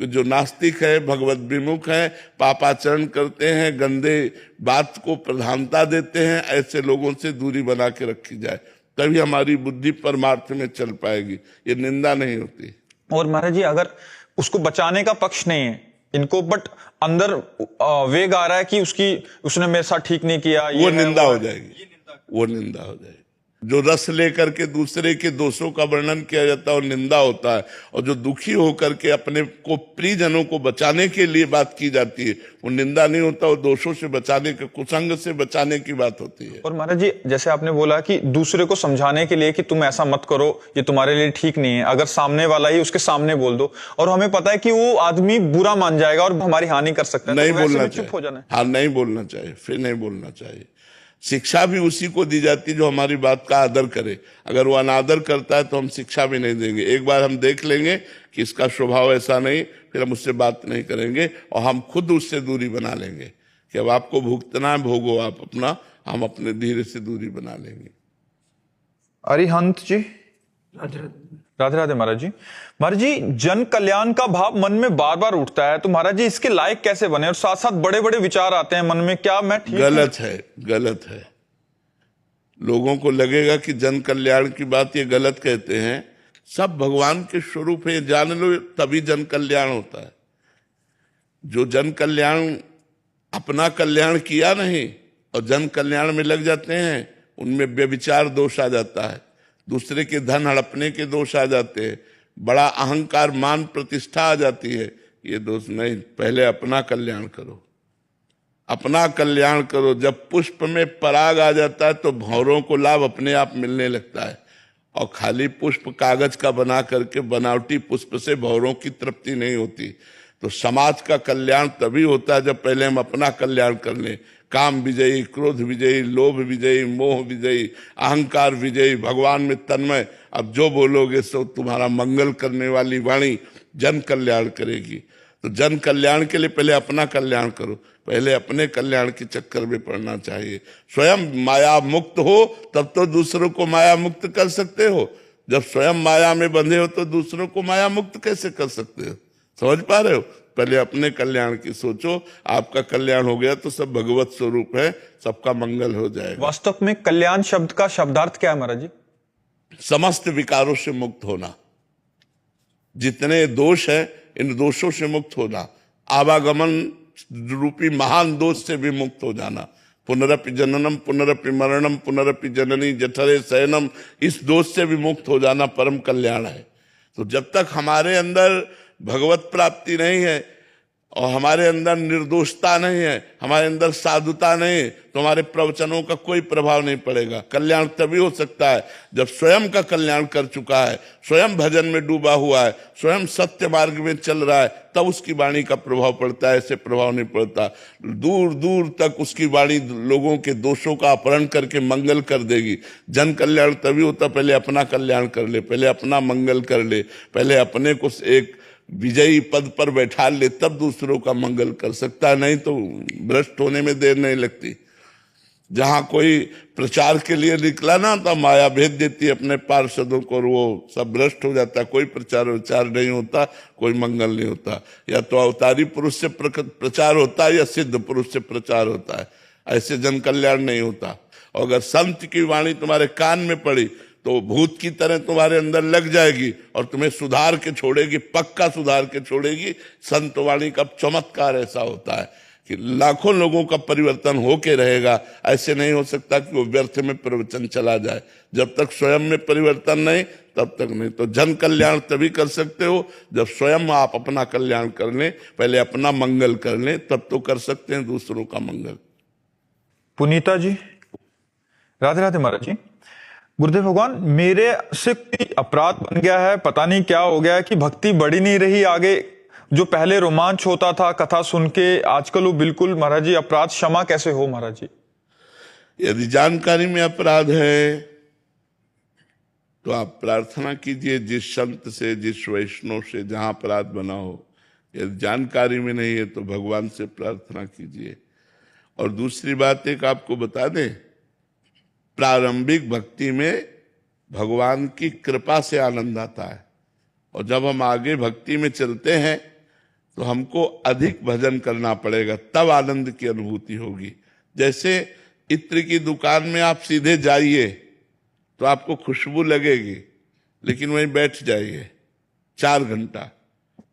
कि जो नास्तिक है, भगवत विमुख है, पापाचरण करते हैं, गंदे बात को प्रधानता देते हैं, ऐसे लोगों से दूरी बना के रखी जाए, तभी हमारी बुद्धि परमार्थ में चल पाएगी। ये निंदा नहीं होती। और महाराज जी अगर उसको बचाने का पक्ष नहीं है इनको, बट अंदर वेग आ रहा है कि उसने मेरे साथ ठीक नहीं किया, वो निंदा हो जाएगी, वो निंदा हो जाएगी। जो रस लेकर के दूसरे के दोषों का वर्णन किया जाता है और निंदा होता है, और जो दुखी होकर के अपने को प्रियजनों को बचाने के लिए बात की जाती है वो निंदा नहीं होता, वो दोषों से बचाने के, कुसंग से बचाने की बात होती है। और महाराज जी जैसे आपने बोला कि दूसरे को समझाने के लिए कि तुम ऐसा मत करो, ये तुम्हारे लिए ठीक नहीं है, अगर सामने वाला ही उसके सामने बोल दो और हमें पता है कि वो आदमी बुरा मान जाएगा और हमारी हानि कर सकता है, नहीं तो वैसे बोलना भी चुप हो जाना है। हाँ, नहीं बोलना चाहिए, फिर नहीं बोलना चाहिए। शिक्षा भी उसी को दी जाती है जो हमारी बात का आदर करे। अगर वो अनादर करता है तो हम शिक्षा भी नहीं देंगे। एक बार हम देख लेंगे कि इसका स्वभाव ऐसा नहीं, फिर हम उससे बात नहीं करेंगे और हम खुद उससे दूरी बना लेंगे कि अब आपको भुगतना है, भोगो आप अपना, हम अपने धीरे से दूरी बना लेंगे। अरिहंत जी, राधे राधे। राधे राधे महाराज जी। महाराज जी जन कल्याण का भाव मन में बार बार उठता है, तो महाराज जी इसके लायक कैसे बने? और साथ साथ बड़े बड़े विचार आते हैं मन में, क्या मैं ठीक गलत है, गलत है। लोगों को लगेगा कि जन कल्याण की बात ये गलत कहते हैं। सब भगवान के स्वरूप है, जान लो, तभी जन कल्याण होता है। जो जन कल्याण अपना कल्याण किया नहीं और जन कल्याण में लग जाते हैं, उनमें व्यभिचार दोष आ जाता है, दूसरे के धन हड़पने के दोष आ जाते हैं, बड़ा अहंकार मान प्रतिष्ठा आ जाती है। ये दोष नहीं, पहले अपना कल्याण करो, अपना कल्याण करो। जब पुष्प में पराग आ जाता है तो भंवरों को लाभ अपने आप मिलने लगता है, और खाली पुष्प कागज का बना करके बनावटी पुष्प से भंवरों की तृप्ति नहीं होती। तो समाज का कल्याण तभी होता है जब पहले हम अपना कल्याण कर लें। काम विजयी, क्रोध विजयी, लोभ विजयी, मोह विजयी, अहंकार विजयी, भगवान में तन्मय। अब जो बोलोगे सो तुम्हारा मंगल करने वाली वाणी जन कल्याण करेगी। तो जन कल्याण के लिए पहले अपना कल्याण करो, पहले अपने कल्याण के चक्कर में पड़ना चाहिए। स्वयं माया मुक्त हो तब तो दूसरों को माया मुक्त कर सकते हो। जब स्वयं माया में बंधे हो तो दूसरों को माया मुक्त कैसे कर सकते हो? समझ पा रहे हो? पहले अपने कल्याण की सोचो। आपका कल्याण हो गया तो सब भगवत स्वरूप है, सबका मंगल हो जाएगा। वास्तव में कल्याण शब्द का शब्दार्थ क्या है महाराज जी? समस्त विकारों से मुक्त होना, जितने दोष है इन दोषों से मुक्त होना, आवागमन रूपी महान दोष से भी मुक्त हो जाना। पुनरपि जननम पुनरपि मरणम पुनरपि जननी जठरे शयनम, इस दोष से भी मुक्त हो जाना परम कल्याण है। तो जब तक हमारे अंदर भगवत प्राप्ति नहीं है और हमारे अंदर निर्दोषता नहीं है, हमारे अंदर साधुता नहीं है, तो हमारे प्रवचनों का कोई प्रभाव नहीं पड़ेगा। कल्याण तभी हो सकता है जब स्वयं का कल्याण कर चुका है, स्वयं भजन में डूबा हुआ है, स्वयं सत्य मार्ग में चल रहा है, तब उसकी वाणी का प्रभाव पड़ता है। ऐसे प्रभाव नहीं पड़ता। दूर दूर तक उसकी वाणी लोगों के दोषों का अपहरण करके मंगल कर देगी। जन कल्याण तभी होता पहले अपना कल्याण कर ले, पहले अपना मंगल कर ले, पहले अपने को एक विजयी पद पर बैठा ले, तब दूसरों का मंगल कर सकता है। नहीं तो भ्रष्ट होने में देर नहीं लगती। जहां कोई प्रचार के लिए निकला ना तो माया भेज देती है अपने पार्षदों को और वो सब भ्रष्ट हो जाता है। कोई प्रचार विचार नहीं होता, कोई मंगल नहीं होता। या तो अवतारी पुरुष से प्रचार होता है या सिद्ध पुरुष से प्रचार होता है। ऐसे जन कल्याण नहीं होता। और अगर संत की वाणी तुम्हारे कान में पड़ी तो भूत की तरह तुम्हारे अंदर लग जाएगी और तुम्हें सुधार के छोड़ेगी, पक्का सुधार के छोड़ेगी। संत वाणी का चमत्कार ऐसा होता है कि लाखों लोगों का परिवर्तन होके रहेगा। ऐसे नहीं हो सकता कि वो व्यर्थ में प्रवचन चला जाए। जब तक स्वयं में परिवर्तन नहीं तब तक नहीं। तो जन कल्याण तभी कर सकते हो जब स्वयं आप अपना कल्याण कर लें, पहले अपना मंगल कर लें, तब तो कर सकते हैं दूसरों का मंगल। पुनीता जी, राधे राधे महाराज जी। गुरुदेव भगवान, मेरे से कोई अपराध बन गया है, पता नहीं क्या हो गया है कि भक्ति बढ़ी नहीं रही आगे। जो पहले रोमांच होता था कथा सुन के, आजकल वो बिल्कुल महाराज जी अपराध क्षमा कैसे हो महाराज जी? यदि जानकारी में अपराध है तो आप प्रार्थना कीजिए जिस संत से, जिस वैष्णव से, जहां अपराध बना हो। यदि जानकारी में नहीं है तो भगवान से प्रार्थना कीजिए। और दूसरी बात एक आपको बता दें, प्रारंभिक भक्ति में भगवान की कृपा से आनंद आता है, और जब हम आगे भक्ति में चलते हैं तो हमको अधिक भजन करना पड़ेगा, तब आनंद की अनुभूति होगी। जैसे इत्र की दुकान में आप सीधे जाइए तो आपको खुशबू लगेगी, लेकिन वहीं बैठ जाइए 4 घंटा,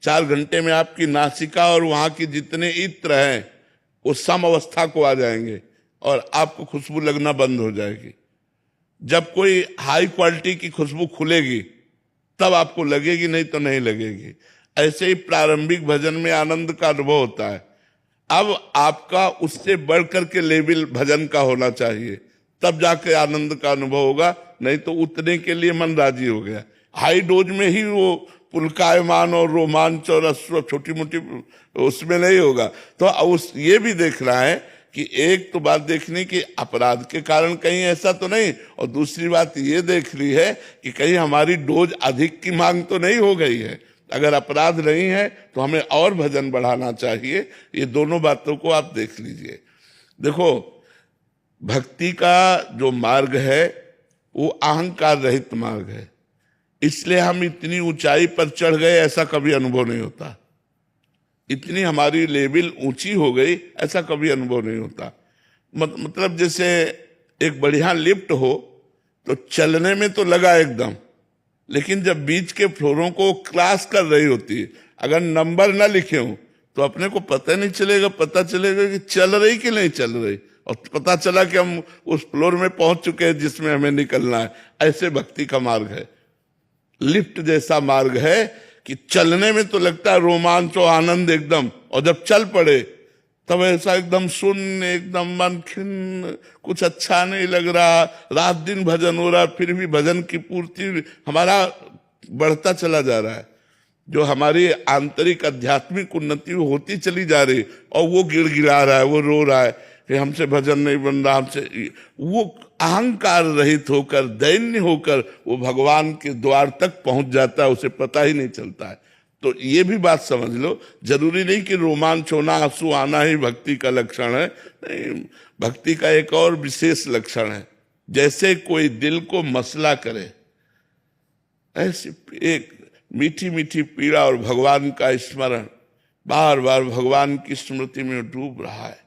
4 घंटे में आपकी नासिका और वहां की जितने इत्र हैं वो सम अवस्था को आ जाएंगे और आपको खुशबू लगना बंद हो जाएगी। जब कोई हाई क्वालिटी की खुशबू खुलेगी तब आपको लगेगी, नहीं तो नहीं लगेगी। ऐसे ही प्रारंभिक भजन में आनंद का अनुभव होता है। अब आपका उससे बढ़कर के लेवल भजन का होना चाहिए, तब जाके आनंद का अनुभव होगा, नहीं तो उतने के लिए मन राजी हो गया। हाई डोज में ही वो पुलकायमान और रोमांच और अश्व छोटी मोटी उसमें नहीं होगा। तो उस ये भी देखना है कि एक तो बात देखनी कि अपराध के कारण कहीं ऐसा तो नहीं, और दूसरी बात ये देख ली है कि कहीं हमारी डोज अधिक की मांग तो नहीं हो गई है। अगर अपराध नहीं है तो हमें और भजन बढ़ाना चाहिए। ये दोनों बातों को आप देख लीजिए। देखो, भक्ति का जो मार्ग है वो अहंकार रहित मार्ग है, इसलिए हम इतनी ऊंचाई पर चढ़ गए ऐसा कभी अनुभव नहीं होता। इतनी हमारी लेवल ऊंची हो गई ऐसा कभी अनुभव नहीं होता। मतलब जैसे एक बढ़िया लिफ्ट हो तो चलने में तो लगा एकदम, लेकिन जब बीच के फ्लोरों को क्रॉस कर रही होती है, अगर नंबर ना लिखे हो तो अपने को पता नहीं चलेगा, पता चलेगा कि चल रही कि नहीं चल रही, और पता चला कि हम उस फ्लोर में पहुंच चुके हैं जिसमें हमें निकलना है। ऐसे भक्ति का मार्ग है, लिफ्ट जैसा मार्ग है कि चलने में तो लगता है रोमांच और आनंद एकदम, और जब चल पड़े तब ऐसा एकदम शून्य, एकदम मन खिन्न, कुछ अच्छा नहीं लग रहा। रात दिन भजन हो रहा, फिर भी भजन की पूर्ति हमारा बढ़ता चला जा रहा है। जो हमारी आंतरिक आध्यात्मिक उन्नति होती चली जा रही, और वो गिड़गिड़ा रहा है, वो रो रहा है कि हमसे भजन नहीं बन रहा, हमसे। वो अहंकार रहित होकर, दैन्य होकर वो भगवान के द्वार तक पहुंच जाता है, उसे पता ही नहीं चलता है। तो ये भी बात समझ लो, जरूरी नहीं कि रोमांच होना, आंसू आना ही भक्ति का लक्षण है। नहीं, भक्ति का एक और विशेष लक्षण है, जैसे कोई दिल को मसला करे, ऐसी एक मीठी मीठी पीड़ा और भगवान का स्मरण, बार बार भगवान की स्मृति में डूब रहा है।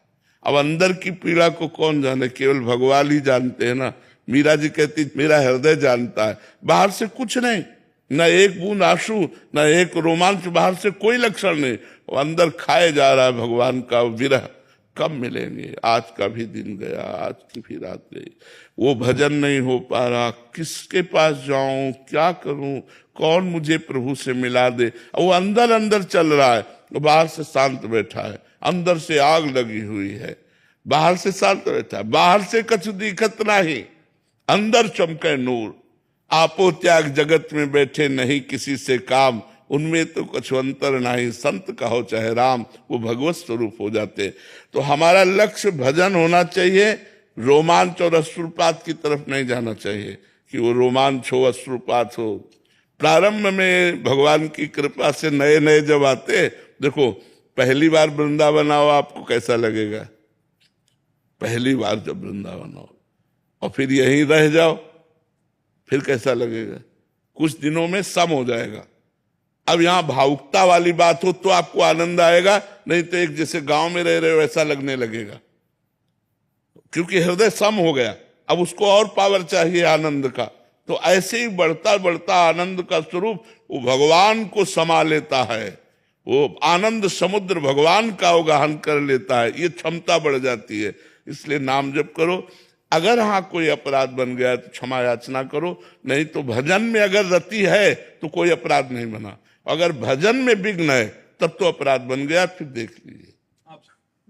अब अंदर की पीड़ा को कौन जाने, केवल भगवान ही जानते हैं ना। मीरा जी कहती मेरा हृदय जानता है, बाहर से कुछ नहीं, न एक बूंद आंसू, न एक रोमांच, बाहर से कोई लक्षण नहीं। वो अंदर खाए जा रहा है भगवान का विरह। कब मिलेंगे, आज का भी दिन गया, आज की भी रात गई, वो भजन नहीं हो पा रहा, किसके पास जाऊं, क्या करूं, कौन मुझे प्रभु से मिला दे। वो अंदर अंदर चल रहा है, बाहर से शांत बैठा है, अंदर से आग लगी हुई है, बाहर से शांत बैठा है। बाहर से कछु दिखत नहीं, अंदर चमके नूर। आपो त्याग जगत में बैठे नहीं किसी से काम, उनमें तो कुछ अंतर नहीं, संत कहो चाहे राम, वो भगवत स्वरूप हो जाते। तो हमारा लक्ष्य भजन होना चाहिए, रोमांच और अश्रुपात की तरफ नहीं जाना चाहिए कि वो रोमांच हो, अश्रुपात हो। प्रारंभ में भगवान की कृपा से नए नए जब आते, देखो पहली बार वृंदावन आओ आपको कैसा लगेगा, पहली बार जब वृंदावन आओ और फिर यहीं रह जाओ फिर कैसा लगेगा, कुछ दिनों में सम हो जाएगा। अब यहां भावुकता वाली बात हो तो आपको आनंद आएगा, नहीं तो एक जैसे गांव में रह रहे हो ऐसा लगने लगेगा, क्योंकि हृदय सम हो गया। अब उसको और पावर चाहिए आनंद का। तो ऐसे ही बढ़ता बढ़ता आनंद का स्वरूप वो भगवान को समा लेता है, वो आनंद समुद्र भगवान का अवगाहन कर लेता है, ये क्षमता बढ़ जाती है। इसलिए नाम जप करो। अगर हाँ कोई अपराध बन गया तो क्षमा याचना करो, नहीं तो भजन में अगर रति है तो कोई अपराध नहीं बना, अगर भजन में विघ्न है तब तो अपराध बन गया, फिर देख लीजिए।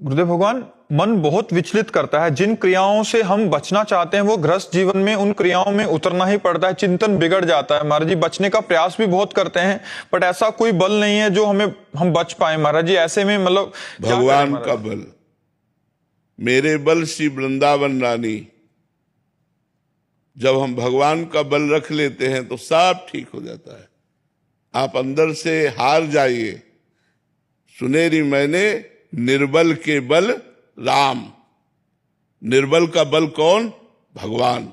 गुरुदेव भगवान, मन बहुत विचलित करता है। जिन क्रियाओं से हम बचना चाहते हैं वो गृहस्थ जीवन में उन क्रियाओं में उतरना ही पड़ता है, चिंतन बिगड़ जाता है। महाराज जी बचने का प्रयास भी बहुत करते हैं, बट ऐसा कोई बल नहीं है जो हम बच पाए। महाराज जी ऐसे में मतलब भगवान का बल, मेरे बल श्री वृंदावन रानी, जब हम भगवान का बल रख लेते हैं तो सब ठीक हो जाता है। आप अंदर से हार जाइए। सुनेरी मैंने निर्बल के बल राम। निर्बल का बल कौन? भगवान।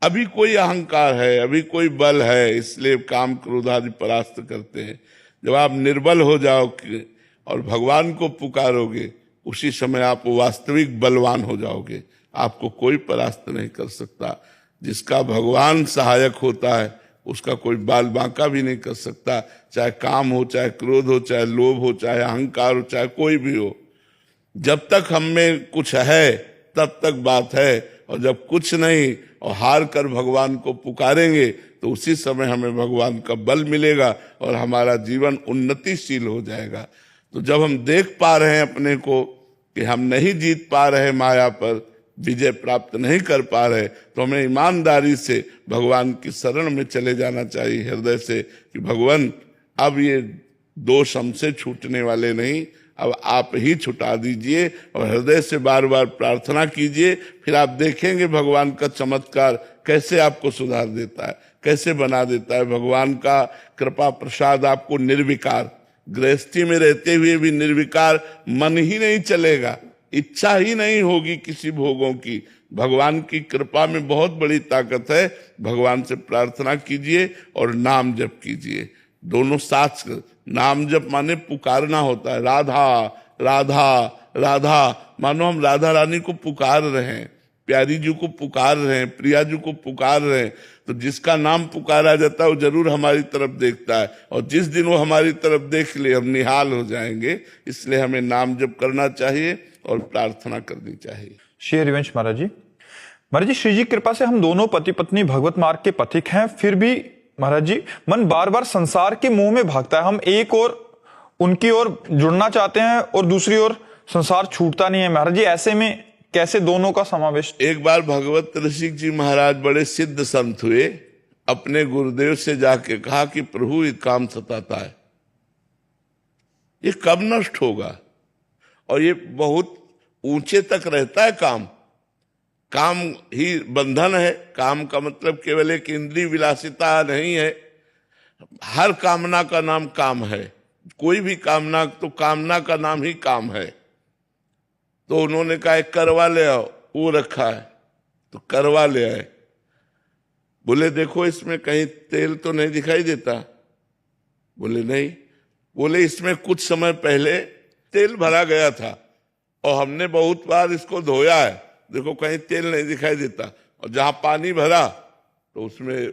अभी कोई अहंकार है, अभी कोई बल है, इसलिए काम क्रोध आदि परास्त करते हैं। जब आप निर्बल हो जाओगे और भगवान को पुकारोगे, उसी समय आप वास्तविक बलवान हो जाओगे। आपको कोई परास्त नहीं कर सकता। जिसका भगवान सहायक होता है उसका कोई बाल बांका भी नहीं कर सकता। चाहे काम हो, चाहे क्रोध हो, चाहे लोभ हो, चाहे अहंकार हो, चाहे कोई भी हो। जब तक हम में कुछ है तब तक बात है, और जब कुछ नहीं और हार कर भगवान को पुकारेंगे तो उसी समय हमें भगवान का बल मिलेगा और हमारा जीवन उन्नतिशील हो जाएगा। तो जब हम देख पा रहे हैं अपने को कि हम नहीं जीत पा रहे, माया पर विजय प्राप्त नहीं कर पा रहे, तो हमें ईमानदारी से भगवान की शरण में चले जाना चाहिए हृदय से कि भगवान अब ये दोष हमसे छूटने वाले नहीं, अब आप ही छुटा दीजिए। और हृदय से बार बार प्रार्थना कीजिए, फिर आप देखेंगे भगवान का चमत्कार कैसे आपको सुधार देता है, कैसे बना देता है। भगवान का कृपा प्रसाद आपको निर्विकार, गृहस्थी में रहते हुए भी निर्विकार मन ही नहीं चलेगा, इच्छा ही नहीं होगी किसी भोगों की। भगवान की कृपा में बहुत बड़ी ताकत है। भगवान से प्रार्थना कीजिए और नाम जप कीजिए, दोनों साथ। नाम जप माने पुकारना होता है, राधा राधा राधा। मानो हम राधा रानी को पुकार रहे हैं, प्यारी जी को पुकार रहे हैं, प्रिया जी को पुकार रहे हैं। तो जिसका नाम पुकारा जाता है वो जरूर हमारी तरफ देखता है, और जिस दिन वो हमारी तरफ देख ले हम निहाल हो जाएंगे। इसलिए हमें नाम जप करना चाहिए और प्रार्थना करनी चाहिए। श्री हरिवंश महाराज जी। महाराज जी, श्री जी कृपा से हम दोनों पति पत्नी भगवत मार्ग के पथिक हैं, फिर भी महाराज जी मन बार बार संसार के मोह में भागता है। हम एक और उनकी ओर जुड़ना चाहते हैं और दूसरी ओर संसार छूटता नहीं है। महाराज जी, ऐसे में कैसे दोनों का समावेश? एक बार भगवत ऋषिक जी महाराज बड़े सिद्ध संत हुए, अपने गुरुदेव से जाके कहा कि प्रभु ये काम सताता है, ये कब नष्ट होगा? और ये बहुत ऊंचे तक रहता है काम। काम ही बंधन है। काम का मतलब केवल एक इंद्रिय विलासिता नहीं है। हर कामना का नाम काम है। कोई भी कामना, तो कामना का नाम ही काम है। तो उन्होंने कहा एक करवा ले आओ, वो रखा है तो करवा ले आए। बोले देखो इसमें कहीं तेल तो नहीं दिखाई देता? बोले नहीं। बोले इसमें कुछ समय पहले तेल भरा गया था और हमने बहुत बार इसको धोया है, देखो कहीं तेल नहीं दिखाई देता। और जहां पानी भरा तो उसमें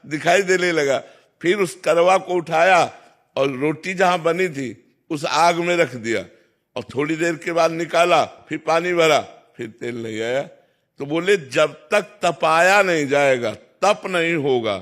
दिखाई देने लगा। फिर उस करवा को उठाया और रोटी जहां बनी थी उस आग में रख दिया, और थोड़ी देर के बाद निकाला, फिर पानी भरा, फिर तेल नहीं आया। तो बोले जब तक तपाया नहीं जाएगा, तप नहीं होगा,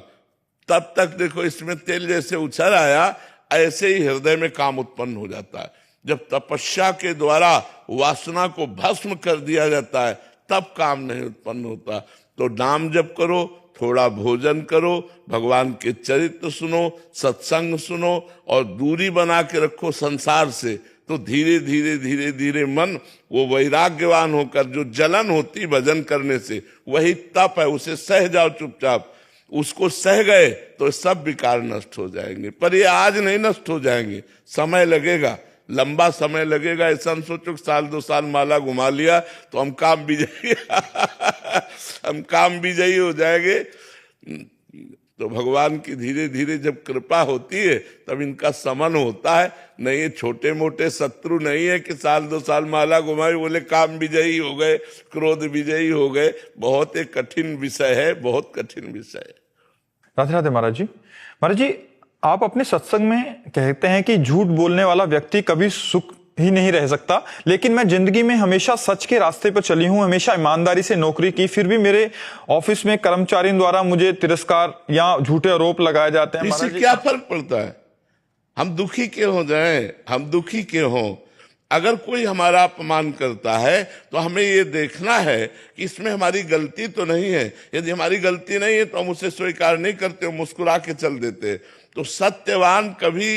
तब तक देखो इसमें तेल जैसे उछल आया, ऐसे ही हृदय में काम उत्पन्न हो जाता है। जब तपस्या के द्वारा वासना को भस्म कर दिया जाता है तब काम नहीं उत्पन्न होता। तो नाम जप करो, थोड़ा भोजन करो, भगवान के चरित्र सुनो, सत्संग सुनो, और दूरी बना के रखो संसार से। तो धीरे धीरे धीरे धीरे मन वो वैराग्यवान होकर, जो जलन होती भजन करने से, वही तप है, उसे सह जाओ चुपचाप। उसको सह गए तो सब विकार नष्ट हो जाएंगे। पर ये आज नहीं नष्ट हो जाएंगे, समय लगेगा, लंबा समय लगेगा। ऐसा हम सोचो साल 2 साल माला घुमा लिया तो हम काम विजयी हम काम विजयी हो जाएंगे। तो भगवान की धीरे धीरे जब कृपा होती है तब इनका समन होता है। नहीं ये छोटे मोटे शत्रु नहीं है कि साल 2 साल माला घुमाई बोले काम विजयी हो गए, क्रोध विजयी हो गए। बहुत एक कठिन विषय है, बहुत कठिन विषय है। राधे राधे महाराज जी। महाराज जी, आप अपने सत्संग में कहते हैं कि झूठ बोलने वाला व्यक्ति कभी सुख ही नहीं रह सकता, लेकिन मैं जिंदगी में हमेशा सच के रास्ते पर चली हूं, हमेशा ईमानदारी से नौकरी की, फिर भी मेरे ऑफिस में कर्मचारियों द्वारा मुझे तिरस्कार या झूठे आरोप लगाए जाते हैं। इससे क्या फर्क पड़ता है? हम दुखी क्यों हो जाएं? हम दुखी क्यों हो? अगर कोई हमारा अपमान करता है तो हमें ये देखना है कि इसमें हमारी गलती तो नहीं है। यदि हमारी गलती नहीं है तो हम उसे स्वीकार नहीं करते, मुस्कुरा के चल देते। तो सत्यवान कभी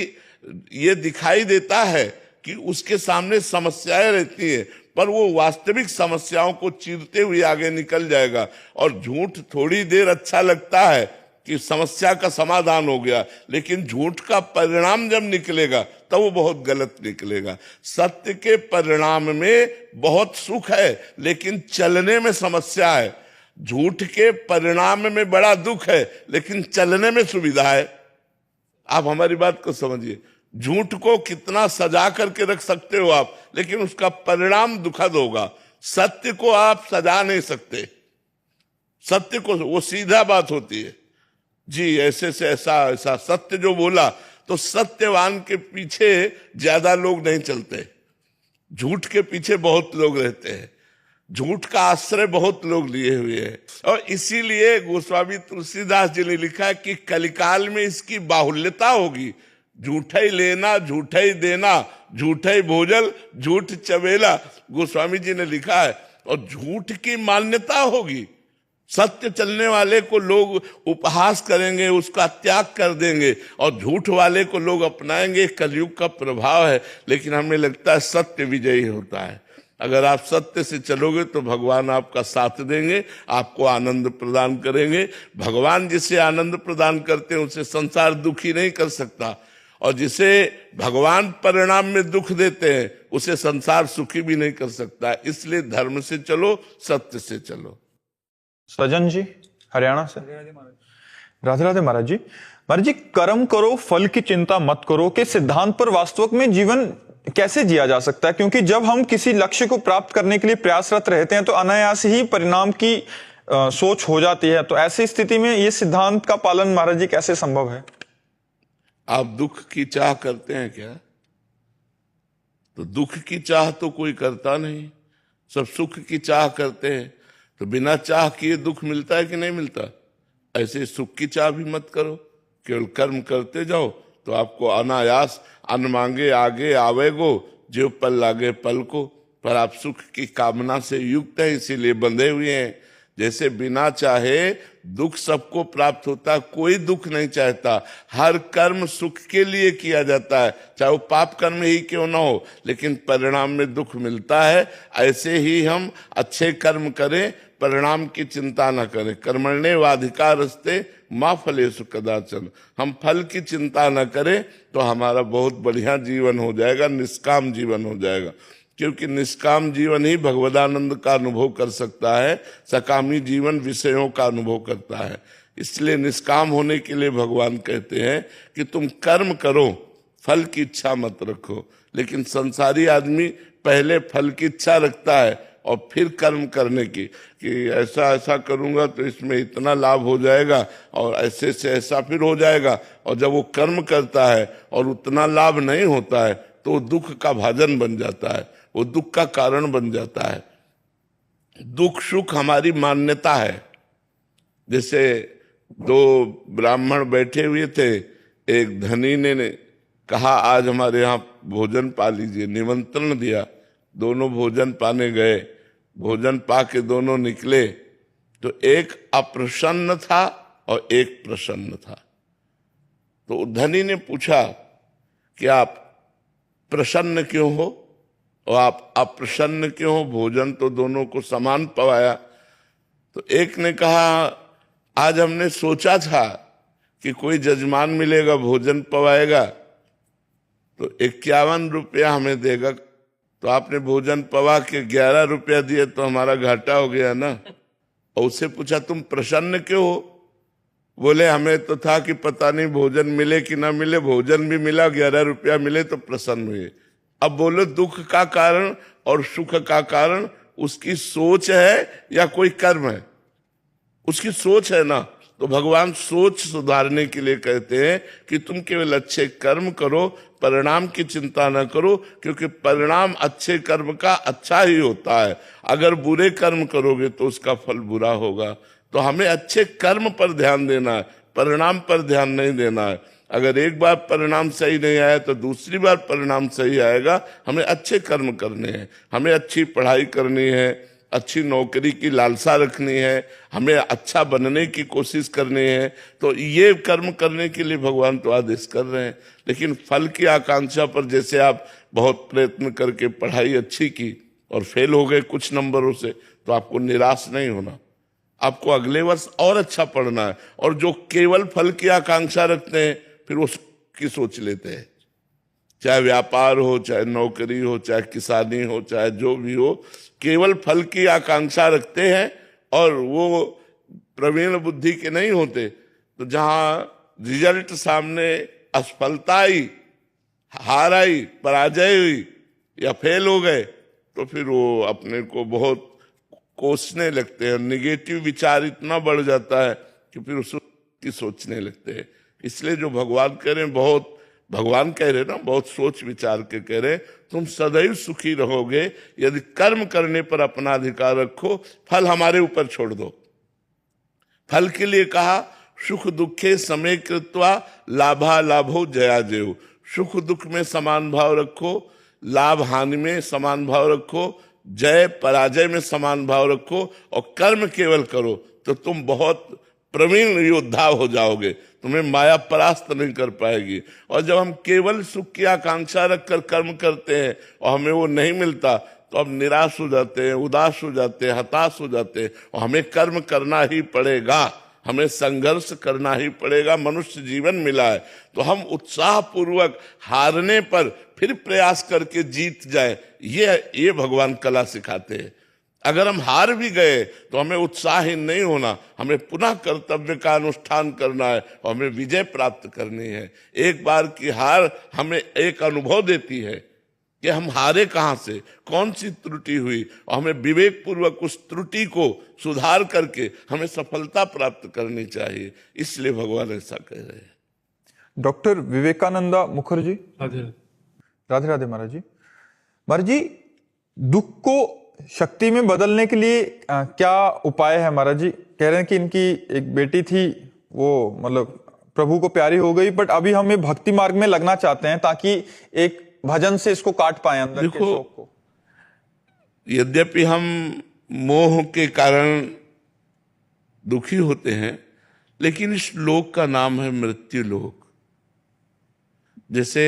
ये दिखाई देता है कि उसके सामने समस्याएं रहती है, पर वो वास्तविक समस्याओं को चीरते हुए आगे निकल जाएगा। और झूठ थोड़ी देर अच्छा लगता है कि समस्या का समाधान हो गया, लेकिन झूठ का परिणाम जब निकलेगा तब वो बहुत गलत निकलेगा। सत्य के परिणाम में बहुत सुख है, लेकिन चलने में समस्या है। झूठ के परिणाम में बड़ा दुख है, लेकिन चलने में सुविधा है। आप हमारी बात को समझिए, झूठ को कितना सजा करके रख सकते हो आप, लेकिन उसका परिणाम दुखद होगा। सत्य को आप सजा नहीं सकते, सत्य को वो सीधा बात होती है जी, ऐसे से ऐसा ऐसा सत्य जो बोला, तो सत्यवान के पीछे ज्यादा लोग नहीं चलते, झूठ के पीछे बहुत लोग रहते हैं, झूठ का आश्रय बहुत लोग लिए हुए हैं। और इसीलिए गोस्वामी तुलसीदास जी ने लिखा कि कलिकाल में इसकी बाहुल्यता होगी। झूठा ही लेना, झूठा ही देना, झूठा ही भोजन, झूठ चबेला, गोस्वामी जी ने लिखा है। और झूठ की मान्यता होगी, सत्य चलने वाले को लोग उपहास करेंगे, उसका त्याग कर देंगे, और झूठ वाले को लोग अपनाएंगे। कलयुग का प्रभाव है, लेकिन हमें लगता है सत्य विजयी होता है। अगर आप सत्य से चलोगे तो भगवान आपका साथ देंगे, आपको आनंद प्रदान करेंगे। भगवान जिसे आनंद प्रदान करते हैं उसे संसार दुखी नहीं कर सकता, और जिसे भगवान परिणाम में दुख देते हैं उसे संसार सुखी भी नहीं कर सकता। इसलिए धर्म से चलो, सत्य से चलो। सजन जी हरियाणा से। राधे राधे महाराज जी। महाराज जी, कर्म करो फल की चिंता मत करो के सिद्धांत पर वास्तविक में जीवन कैसे जिया जा सकता है? क्योंकि जब हम किसी लक्ष्य को प्राप्त करने के लिए प्रयासरत रहते हैं तो अनायास ही परिणाम की सोच हो जाती है। तो ऐसी स्थिति में ये सिद्धांत का पालन महाराज जी कैसे संभव है? आप दुख की चाह करते हैं क्या? तो दुख की चाह तो कोई करता नहीं, सब सुख की चाह करते हैं। तो बिना चाह किए दुख मिलता है कि नहीं मिलता? ऐसे सुख की चाह भी मत करो, केवल कर्म करते जाओ तो आपको अनायास अन्न मांगे आगे आवेगो, जो पल लागे पल को। पर आप सुख की कामना से युक्त है, इसीलिए बंधे हुए हैं। जैसे बिना चाहे दुख सबको प्राप्त होता है, कोई दुख नहीं चाहता। हर कर्म सुख के लिए किया जाता है, चाहे वो पाप कर्म ही क्यों ना हो, लेकिन परिणाम में दुख मिलता है। ऐसे ही हम अच्छे कर्म करें, परिणाम की चिंता न करें। कर्मण्येवाधिकारस्ते मा फलेषु कदाचन। हम फल की चिंता न करें तो हमारा बहुत बढ़िया जीवन हो जाएगा, निष्काम जीवन हो जाएगा। क्योंकि निष्काम जीवन ही भगवदानंद का अनुभव कर सकता है, सकामी जीवन विषयों का अनुभव करता है। इसलिए निष्काम होने के लिए भगवान कहते हैं कि तुम कर्म करो, फल की इच्छा मत रखो। लेकिन संसारी आदमी पहले फल की इच्छा रखता है और फिर कर्म करने की, कि ऐसा ऐसा करूंगा तो इसमें इतना लाभ हो जाएगा और ऐसे से ऐसा फिर हो जाएगा। और जब वो कर्म करता है और उतना लाभ नहीं होता है तो वो दुख का भाजन बन जाता है, वो दुख का कारण बन जाता है। दुख सुख हमारी मान्यता है। जैसे दो ब्राह्मण बैठे हुए थे, एक धनी ने कहा आज हमारे यहाँ भोजन पा लीजिए, निमंत्रण दिया। दोनों भोजन पाने गए, भोजन पा के दोनों निकले तो एक अप्रसन्न था और एक प्रसन्न था। तो धनी ने पूछा कि आप प्रसन्न क्यों हो और आप अप्रसन्न क्यों हो? भोजन तो दोनों को समान पवाया। तो एक ने कहा आज हमने सोचा था कि कोई जजमान मिलेगा, भोजन पवाएगा तो 51 रुपया हमें देगा, तो आपने भोजन पवा के 11 रुपया दिए तो हमारा घाटा हो गया ना। और उससे पूछा तुम प्रसन्न क्यों हो? बोले हमें तो था कि पता नहीं भोजन मिले कि ना मिले, भोजन भी मिला, 11 रुपया मिले तो प्रसन्न हुए। अब बोलो दुख का कारण और सुख का कारण उसकी सोच है या कोई कर्म है? उसकी सोच है ना। तो भगवान सोच सुधारने के लिए कहते हैं कि तुम केवल अच्छे कर्म करो, परिणाम की चिंता न करो, क्योंकि परिणाम अच्छे कर्म का अच्छा ही होता है। अगर बुरे कर्म करोगे तो उसका फल बुरा होगा। तो हमें अच्छे कर्म पर ध्यान देना है, परिणाम पर ध्यान नहीं देना है। अगर एक बार परिणाम सही नहीं आया तो दूसरी बार परिणाम सही आएगा। हमें अच्छे कर्म करने हैं, हमें अच्छी पढ़ाई करनी है, अच्छी नौकरी की लालसा रखनी है, हमें अच्छा बनने की कोशिश करनी है। तो ये कर्म करने के लिए भगवान तो आदेश कर रहे हैं। लेकिन फल की आकांक्षा पर, जैसे आप बहुत प्रयत्न करके पढ़ाई अच्छी की, और फेल हो गए कुछ नंबरों से, तो आपको निराश नहीं होना, आपको अगले वर्ष और अच्छा पढ़ना है। और जो केवल फल की आकांक्षा रखते हैं फिर उसकी सोच लेते हैं, चाहे व्यापार हो, चाहे नौकरी हो, चाहे किसानी हो, चाहे जो भी हो, केवल फल की आकांक्षा रखते हैं और वो प्रवीण बुद्धि के नहीं होते। तो जहां रिजल्ट सामने असफलता आई, हार आई, पराजय हुई या फेल हो गए, तो फिर वो अपने को बहुत कोसने लगते हैं, निगेटिव विचार इतना बढ़ जाता है कि फिर उसकी सोचने लगते हैं। इसलिए जो भगवान कह रहे हैं, बहुत भगवान कह रहे ना, बहुत सोच विचार के कह रहे, तुम सदैव सुखी रहोगे यदि कर्म करने पर अपना अधिकार रखो, फल हमारे ऊपर छोड़ दो। फल के लिए कहा सुख दुखे समय कृत्वा लाभा लाभो जया जयो, सुख दुख में समान भाव रखो, लाभ हानि में समान भाव रखो, जय पराजय में समान भाव रखो, और कर्म केवल करो तो तुम बहुत प्रवीण योद्धा हो जाओगे, तुम्हें माया परास्त नहीं कर पाएगी। और जब हम केवल सुख की आकांक्षा रखकर कर्म करते हैं और हमें वो नहीं मिलता, तो अब निराश हो जाते हैं, उदास हो जाते हैं, हताश हो जाते हैं। और हमें कर्म करना ही पड़ेगा, हमें संघर्ष करना ही पड़ेगा। मनुष्य जीवन मिला है तो हम उत्साह पूर्वक हारने पर फिर प्रयास करके जीत जाए, ये भगवान कला सिखाते हैं। अगर हम हार भी गए तो हमें उत्साहीन नहीं होना, हमें पुनः कर्तव्य का अनुष्ठान करना है और हमें विजय प्राप्त करनी है। एक बार की हार हमें एक अनुभव देती है कि हम हारे कहाँ से, कौन सी त्रुटि हुई, और हमें विवेक पूर्वक उस त्रुटि को सुधार करके हमें सफलता प्राप्त करनी चाहिए। इसलिए भगवान ऐसा कह रहे हैं। डॉक्टर विवेकानंदा मुखर्जी। राधे राधे राधे महाराज जी। महाराज जी, दुख को शक्ति में बदलने के लिए क्या उपाय है? महाराज जी कह रहे हैं कि इनकी एक बेटी थी, वो मतलब प्रभु को प्यारी हो गई, बट अभी हम ये भक्ति मार्ग में लगना चाहते हैं ताकि एक भजन से इसको काट पाए अंदर के शौक को। यद्यपि हम मोह के कारण दुखी होते हैं, लेकिन इस लोक का नाम है मृत्यु लोक। जैसे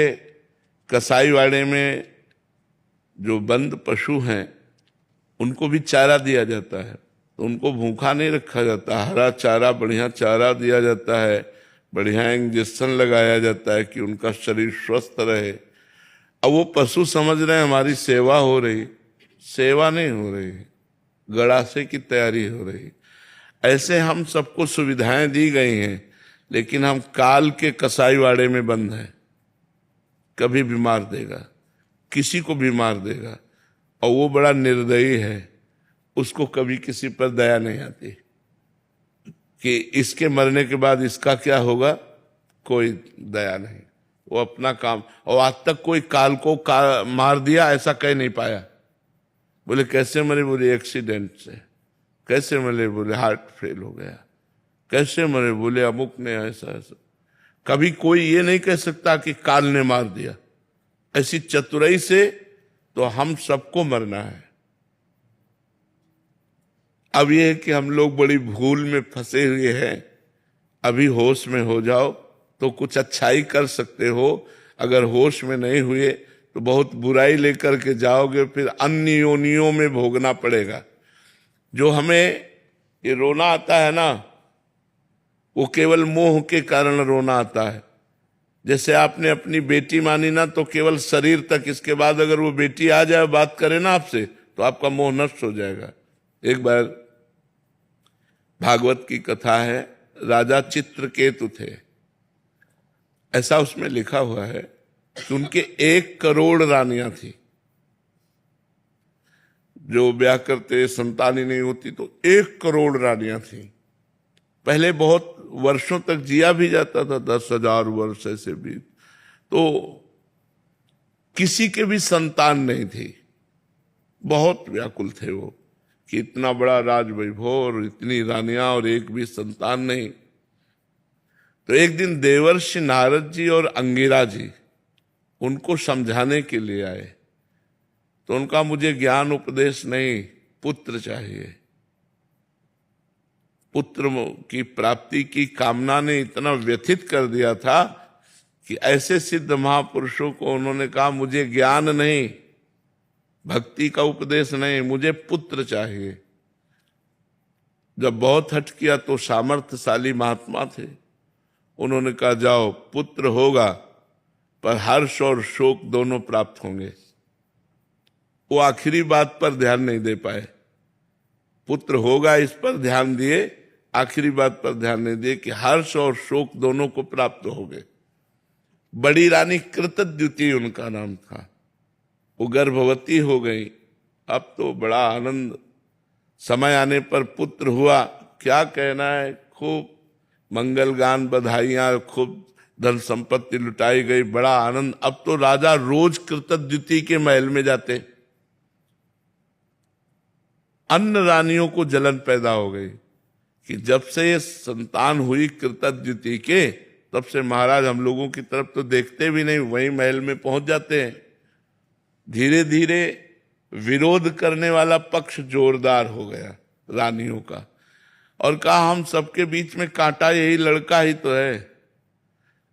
कसाईवाड़े में जो बंद पशु हैं उनको भी चारा दिया जाता है, तो उनको भूखा नहीं रखा जाता, हरा चारा, बढ़िया चारा दिया जाता है, बढ़िया इंजेक्शन लगाया जाता है कि उनका शरीर स्वस्थ रहे। अब वो पशु समझ रहे हैं हमारी सेवा हो रही, सेवा नहीं हो रही, गड़ासे की तैयारी हो रही। ऐसे हम सबको सुविधाएं दी गई हैं, लेकिन हम काल के कसाईवाड़े में बंद हैं। कभी बीमार देगा, किसी को बीमार देगा, और वो बड़ा निर्दयी है, उसको कभी किसी पर दया नहीं आती कि इसके मरने के बाद इसका क्या होगा, कोई दया नहीं। वो अपना काम, और आज तक कोई काल को मार दिया ऐसा कह नहीं पाया। बोले कैसे मरे? बोले एक्सीडेंट से। कैसे मरे? बोले हार्ट फेल हो गया। कैसे मरे? बोले अमुक ने ऐसा ऐसा। कभी कोई ये नहीं कह सकता कि काल ने मार दिया। ऐसी चतुराई से तो हम सबको मरना है। अब ये है कि हम लोग बड़ी भूल में फंसे हुए हैं। अभी होश में हो जाओ तो कुछ अच्छाई कर सकते हो, अगर होश में नहीं हुए तो बहुत बुराई लेकर के जाओगे, फिर अन्य योनियों में भोगना पड़ेगा। जो हमें ये रोना आता है ना, वो केवल मोह के कारण रोना आता है। जैसे आपने अपनी बेटी मानी ना, तो केवल शरीर तक, इसके बाद अगर वो बेटी आ जाए बात करे ना आपसे, तो आपका मोह नष्ट हो जाएगा। एक बार भागवत की कथा है, राजा चित्रकेतु थे। ऐसा उसमें लिखा हुआ है कि उनके 1 करोड़ रानियां थी। जो ब्याह करते संतान ही नहीं होती तो 1 करोड़ रानियां थी। पहले बहुत वर्षों तक जिया भी जाता था, 10,000 वर्ष ऐसे भी, तो किसी के भी संतान नहीं थी। बहुत व्याकुल थे वो कि इतना बड़ा राज वैभव और इतनी रानियां और एक भी संतान नहीं। तो एक दिन देवर्षि नारद जी और अंगिरा जी उनको समझाने के लिए आए। तो उनका मुझे ज्ञान उपदेश नहीं, पुत्र चाहिए। पुत्र की प्राप्ति की कामना ने इतना व्यथित कर दिया था कि ऐसे सिद्ध महापुरुषों को उन्होंने कहा मुझे ज्ञान नहीं, भक्ति का उपदेश नहीं, मुझे पुत्र चाहिए। जब बहुत हट किया तो सामर्थ्यशाली महात्मा थे, उन्होंने कहा जाओ पुत्र होगा पर हर्ष और शोक दोनों प्राप्त होंगे। वो आखिरी बात पर ध्यान नहीं दे पाए, पुत्र होगा इस पर ध्यान दिए, आखिरी बात पर ध्यान नहीं दिए कि हर्ष और शोक दोनों को प्राप्त हो गए। बड़ी रानी कृतद्युति उनका नाम था, वो गर्भवती हो गई। अब तो बड़ा आनंद, समय आने पर पुत्र हुआ, क्या कहना है, खूब मंगल गान बधाइयां, खूब धन संपत्ति लुटाई गई, बड़ा आनंद। अब तो राजा रोज कृतद्युति के महल में जाते। अन्य रानियों को जलन पैदा हो गई कि जब से ये संतान हुई कृतद्युति के, तब से महाराज हम लोगों की तरफ तो देखते भी नहीं, वहीं महल में पहुंच जाते हैं। धीरे धीरे विरोध करने वाला पक्ष जोरदार हो गया रानियों का, और कहा हम सबके बीच में कांटा यही लड़का ही तो है,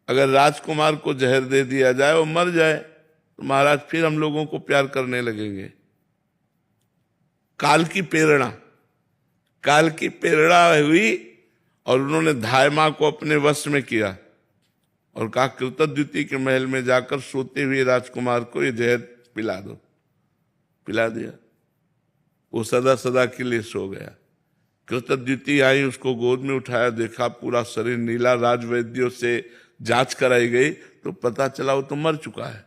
अगर राजकुमार को जहर दे दिया जाए वो मर जाए तो महाराज फिर हम लोगों को प्यार करने लगेंगे। काल की प्रेरणा हुई और उन्होंने धायमा को अपने वश में किया और कहा कृतद्युति के महल में जाकर सोते हुए राजकुमार को ये जहर पिला दो। पिला दिया, वो सदा सदा के लिए सो गया। कृतद्युति आई, उसको गोद में उठाया, देखा पूरा शरीर नीला, राजवैद्यों से जांच कराई गई तो पता चला वो तो मर चुका है।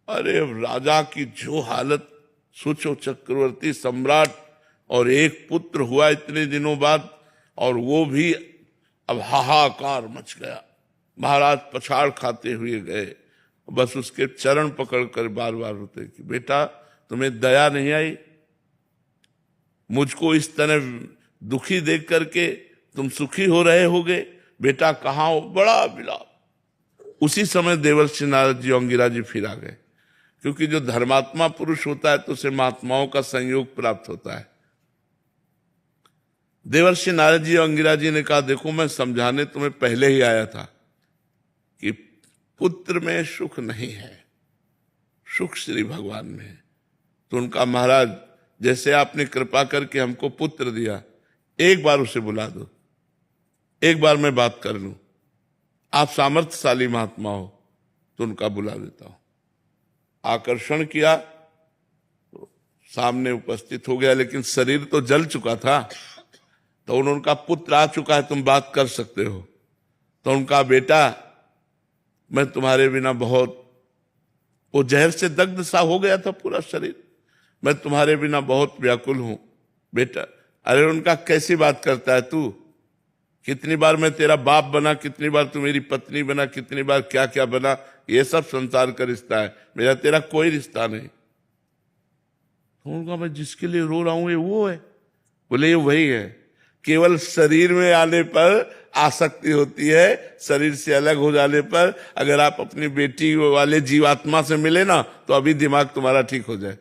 अरे राजा की जो हालत, सोचो चक्रवर्ती सम्राट और एक पुत्र हुआ इतने दिनों बाद, और वो भी अब हाहाकार मच गया। महाराज पछाड़ खाते हुए गए, बस उसके चरण पकड़कर बार बार रोते कि बेटा तुम्हें दया नहीं आई, मुझको इस तरह दुखी देख करके तुम सुखी हो रहे होगे, बेटा कहाँ हो, बड़ा विलाप। उसी समय देवर्षि नारद जी अंगिरा जी फिर आ गए, क्योंकि जो धर्मात्मा पुरुष होता है तो उसे महात्माओं का संयोग प्राप्त होता है। देवर्षि नारद जी अंगिरा जी ने कहा देखो मैं समझाने तुम्हें पहले ही आया था कि पुत्र में सुख नहीं है, सुख श्री भगवान में है। तो उनका महाराज जैसे आपने कृपा करके हमको पुत्र दिया, एक बार उसे बुला दो, एक बार मैं बात कर लूं, आप सामर्थ्यशाली महात्मा हो तो उनका बुला देता हूं। आकर्षण किया तो सामने उपस्थित हो गया, लेकिन शरीर तो जल चुका था। तो उनका पुत्र आ चुका है, तुम बात कर सकते हो। तो उनका बेटा मैं तुम्हारे बिना बहुत, वो जहर से दग्ध सा हो गया था पूरा शरीर, मैं तुम्हारे बिना बहुत व्याकुल हूं बेटा। अरे उनका कैसी बात करता है तू, कितनी बार मैं तेरा बाप बना, कितनी बार तू मेरी पत्नी बना, कितनी बार क्या क्या बना, ये सब संसार का रिश्ता है, मेरा तेरा कोई रिश्ता नहीं। तो उनका मैं जिसके लिए रो रहा हूं ये वो है। बोले ये वही है, केवल शरीर में आने पर आसक्ति होती है, शरीर से अलग हो जाने पर अगर आप अपनी बेटी वाले जीवात्मा से मिले ना तो अभी दिमाग तुम्हारा ठीक हो जाए।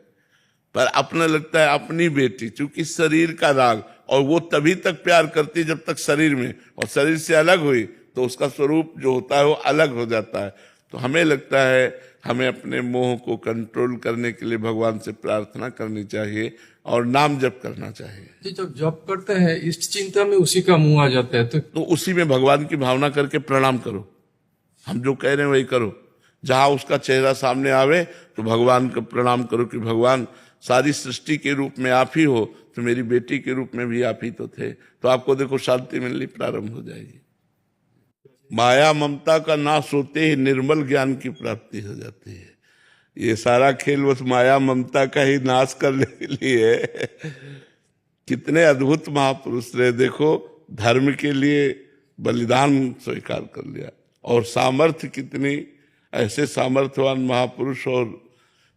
पर अपना लगता है अपनी बेटी, चूंकि शरीर का राग, और वो तभी तक प्यार करती जब तक शरीर में, और शरीर से अलग हुई तो उसका स्वरूप जो होता है वो अलग हो जाता है। तो हमें लगता है हमें अपने मोह को कंट्रोल करने के लिए भगवान से प्रार्थना करनी चाहिए और नाम जप करना चाहिए। जी जब जप करते हैं इष्ट चिंता में उसी का मुंह आ जाता है, तो उसी में भगवान की भावना करके प्रणाम करो, हम जो कह रहे हैं वही करो। जहां उसका चेहरा सामने आवे तो भगवान का प्रणाम करो कि भगवान सारी सृष्टि के रूप में आप ही हो, तो मेरी बेटी के रूप में भी आप ही तो थे। तो आपको देखो शांति मिलनी प्रारंभ हो जाएगी। माया ममता का नाश होते ही निर्मल ज्ञान की प्राप्ति हो जाती है। ये सारा खेल बस माया ममता का ही नाश करने के लिए है। कितने अद्भुत महापुरुष रहे, देखो धर्म के लिए बलिदान स्वीकार कर लिया, और सामर्थ्य कितनी, ऐसे सामर्थ्यवान महापुरुष। और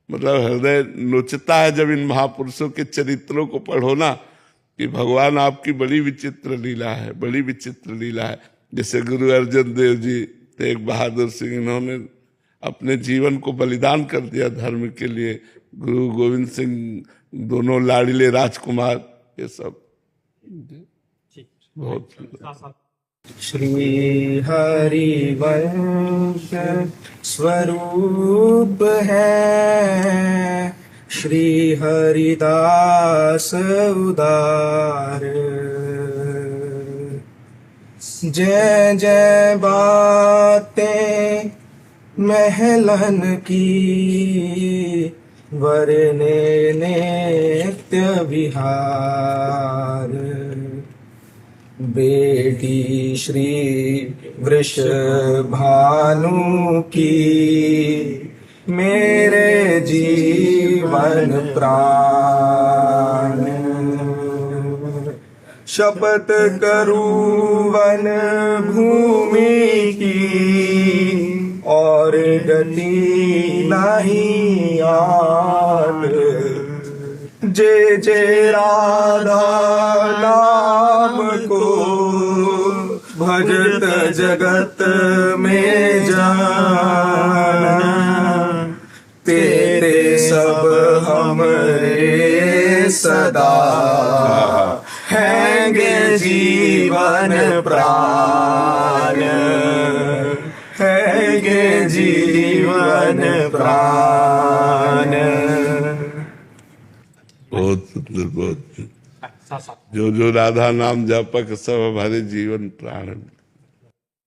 मतलब हृदय नोचता है जब इन महापुरुषों के चरित्रों को पढ़ो ना, कि भगवान आपकी बड़ी विचित्र लीला है, बड़ी विचित्र लीला है। जैसे गुरु अर्जन देव जी, तेग बहादुर सिंह, इन्होंने अपने जीवन को बलिदान कर दिया धर्म के लिए। गुरु गोविंद सिंह, दोनों लाडले राजकुमार, ये सब बहुत श्री हरि वंश स्वरूप है, श्री हरिदास उदार। जय जय बातें महलन की, वरने नित्य विहार। बेटी श्री वृषभानु की, मेरे जीवन प्राण। शपथ करूं वन भूमि की, और गति नहीं आट। जे जे राधा नाम को, भजत जगत में जाना। तेरे सब हमरे सदा, हैंगे जीवन प्राण। हैंगे जीवन प्राण। बहुत सुंदर, बहुत। जो जो राधा नाम जापक सब हमारे जीवन प्राण।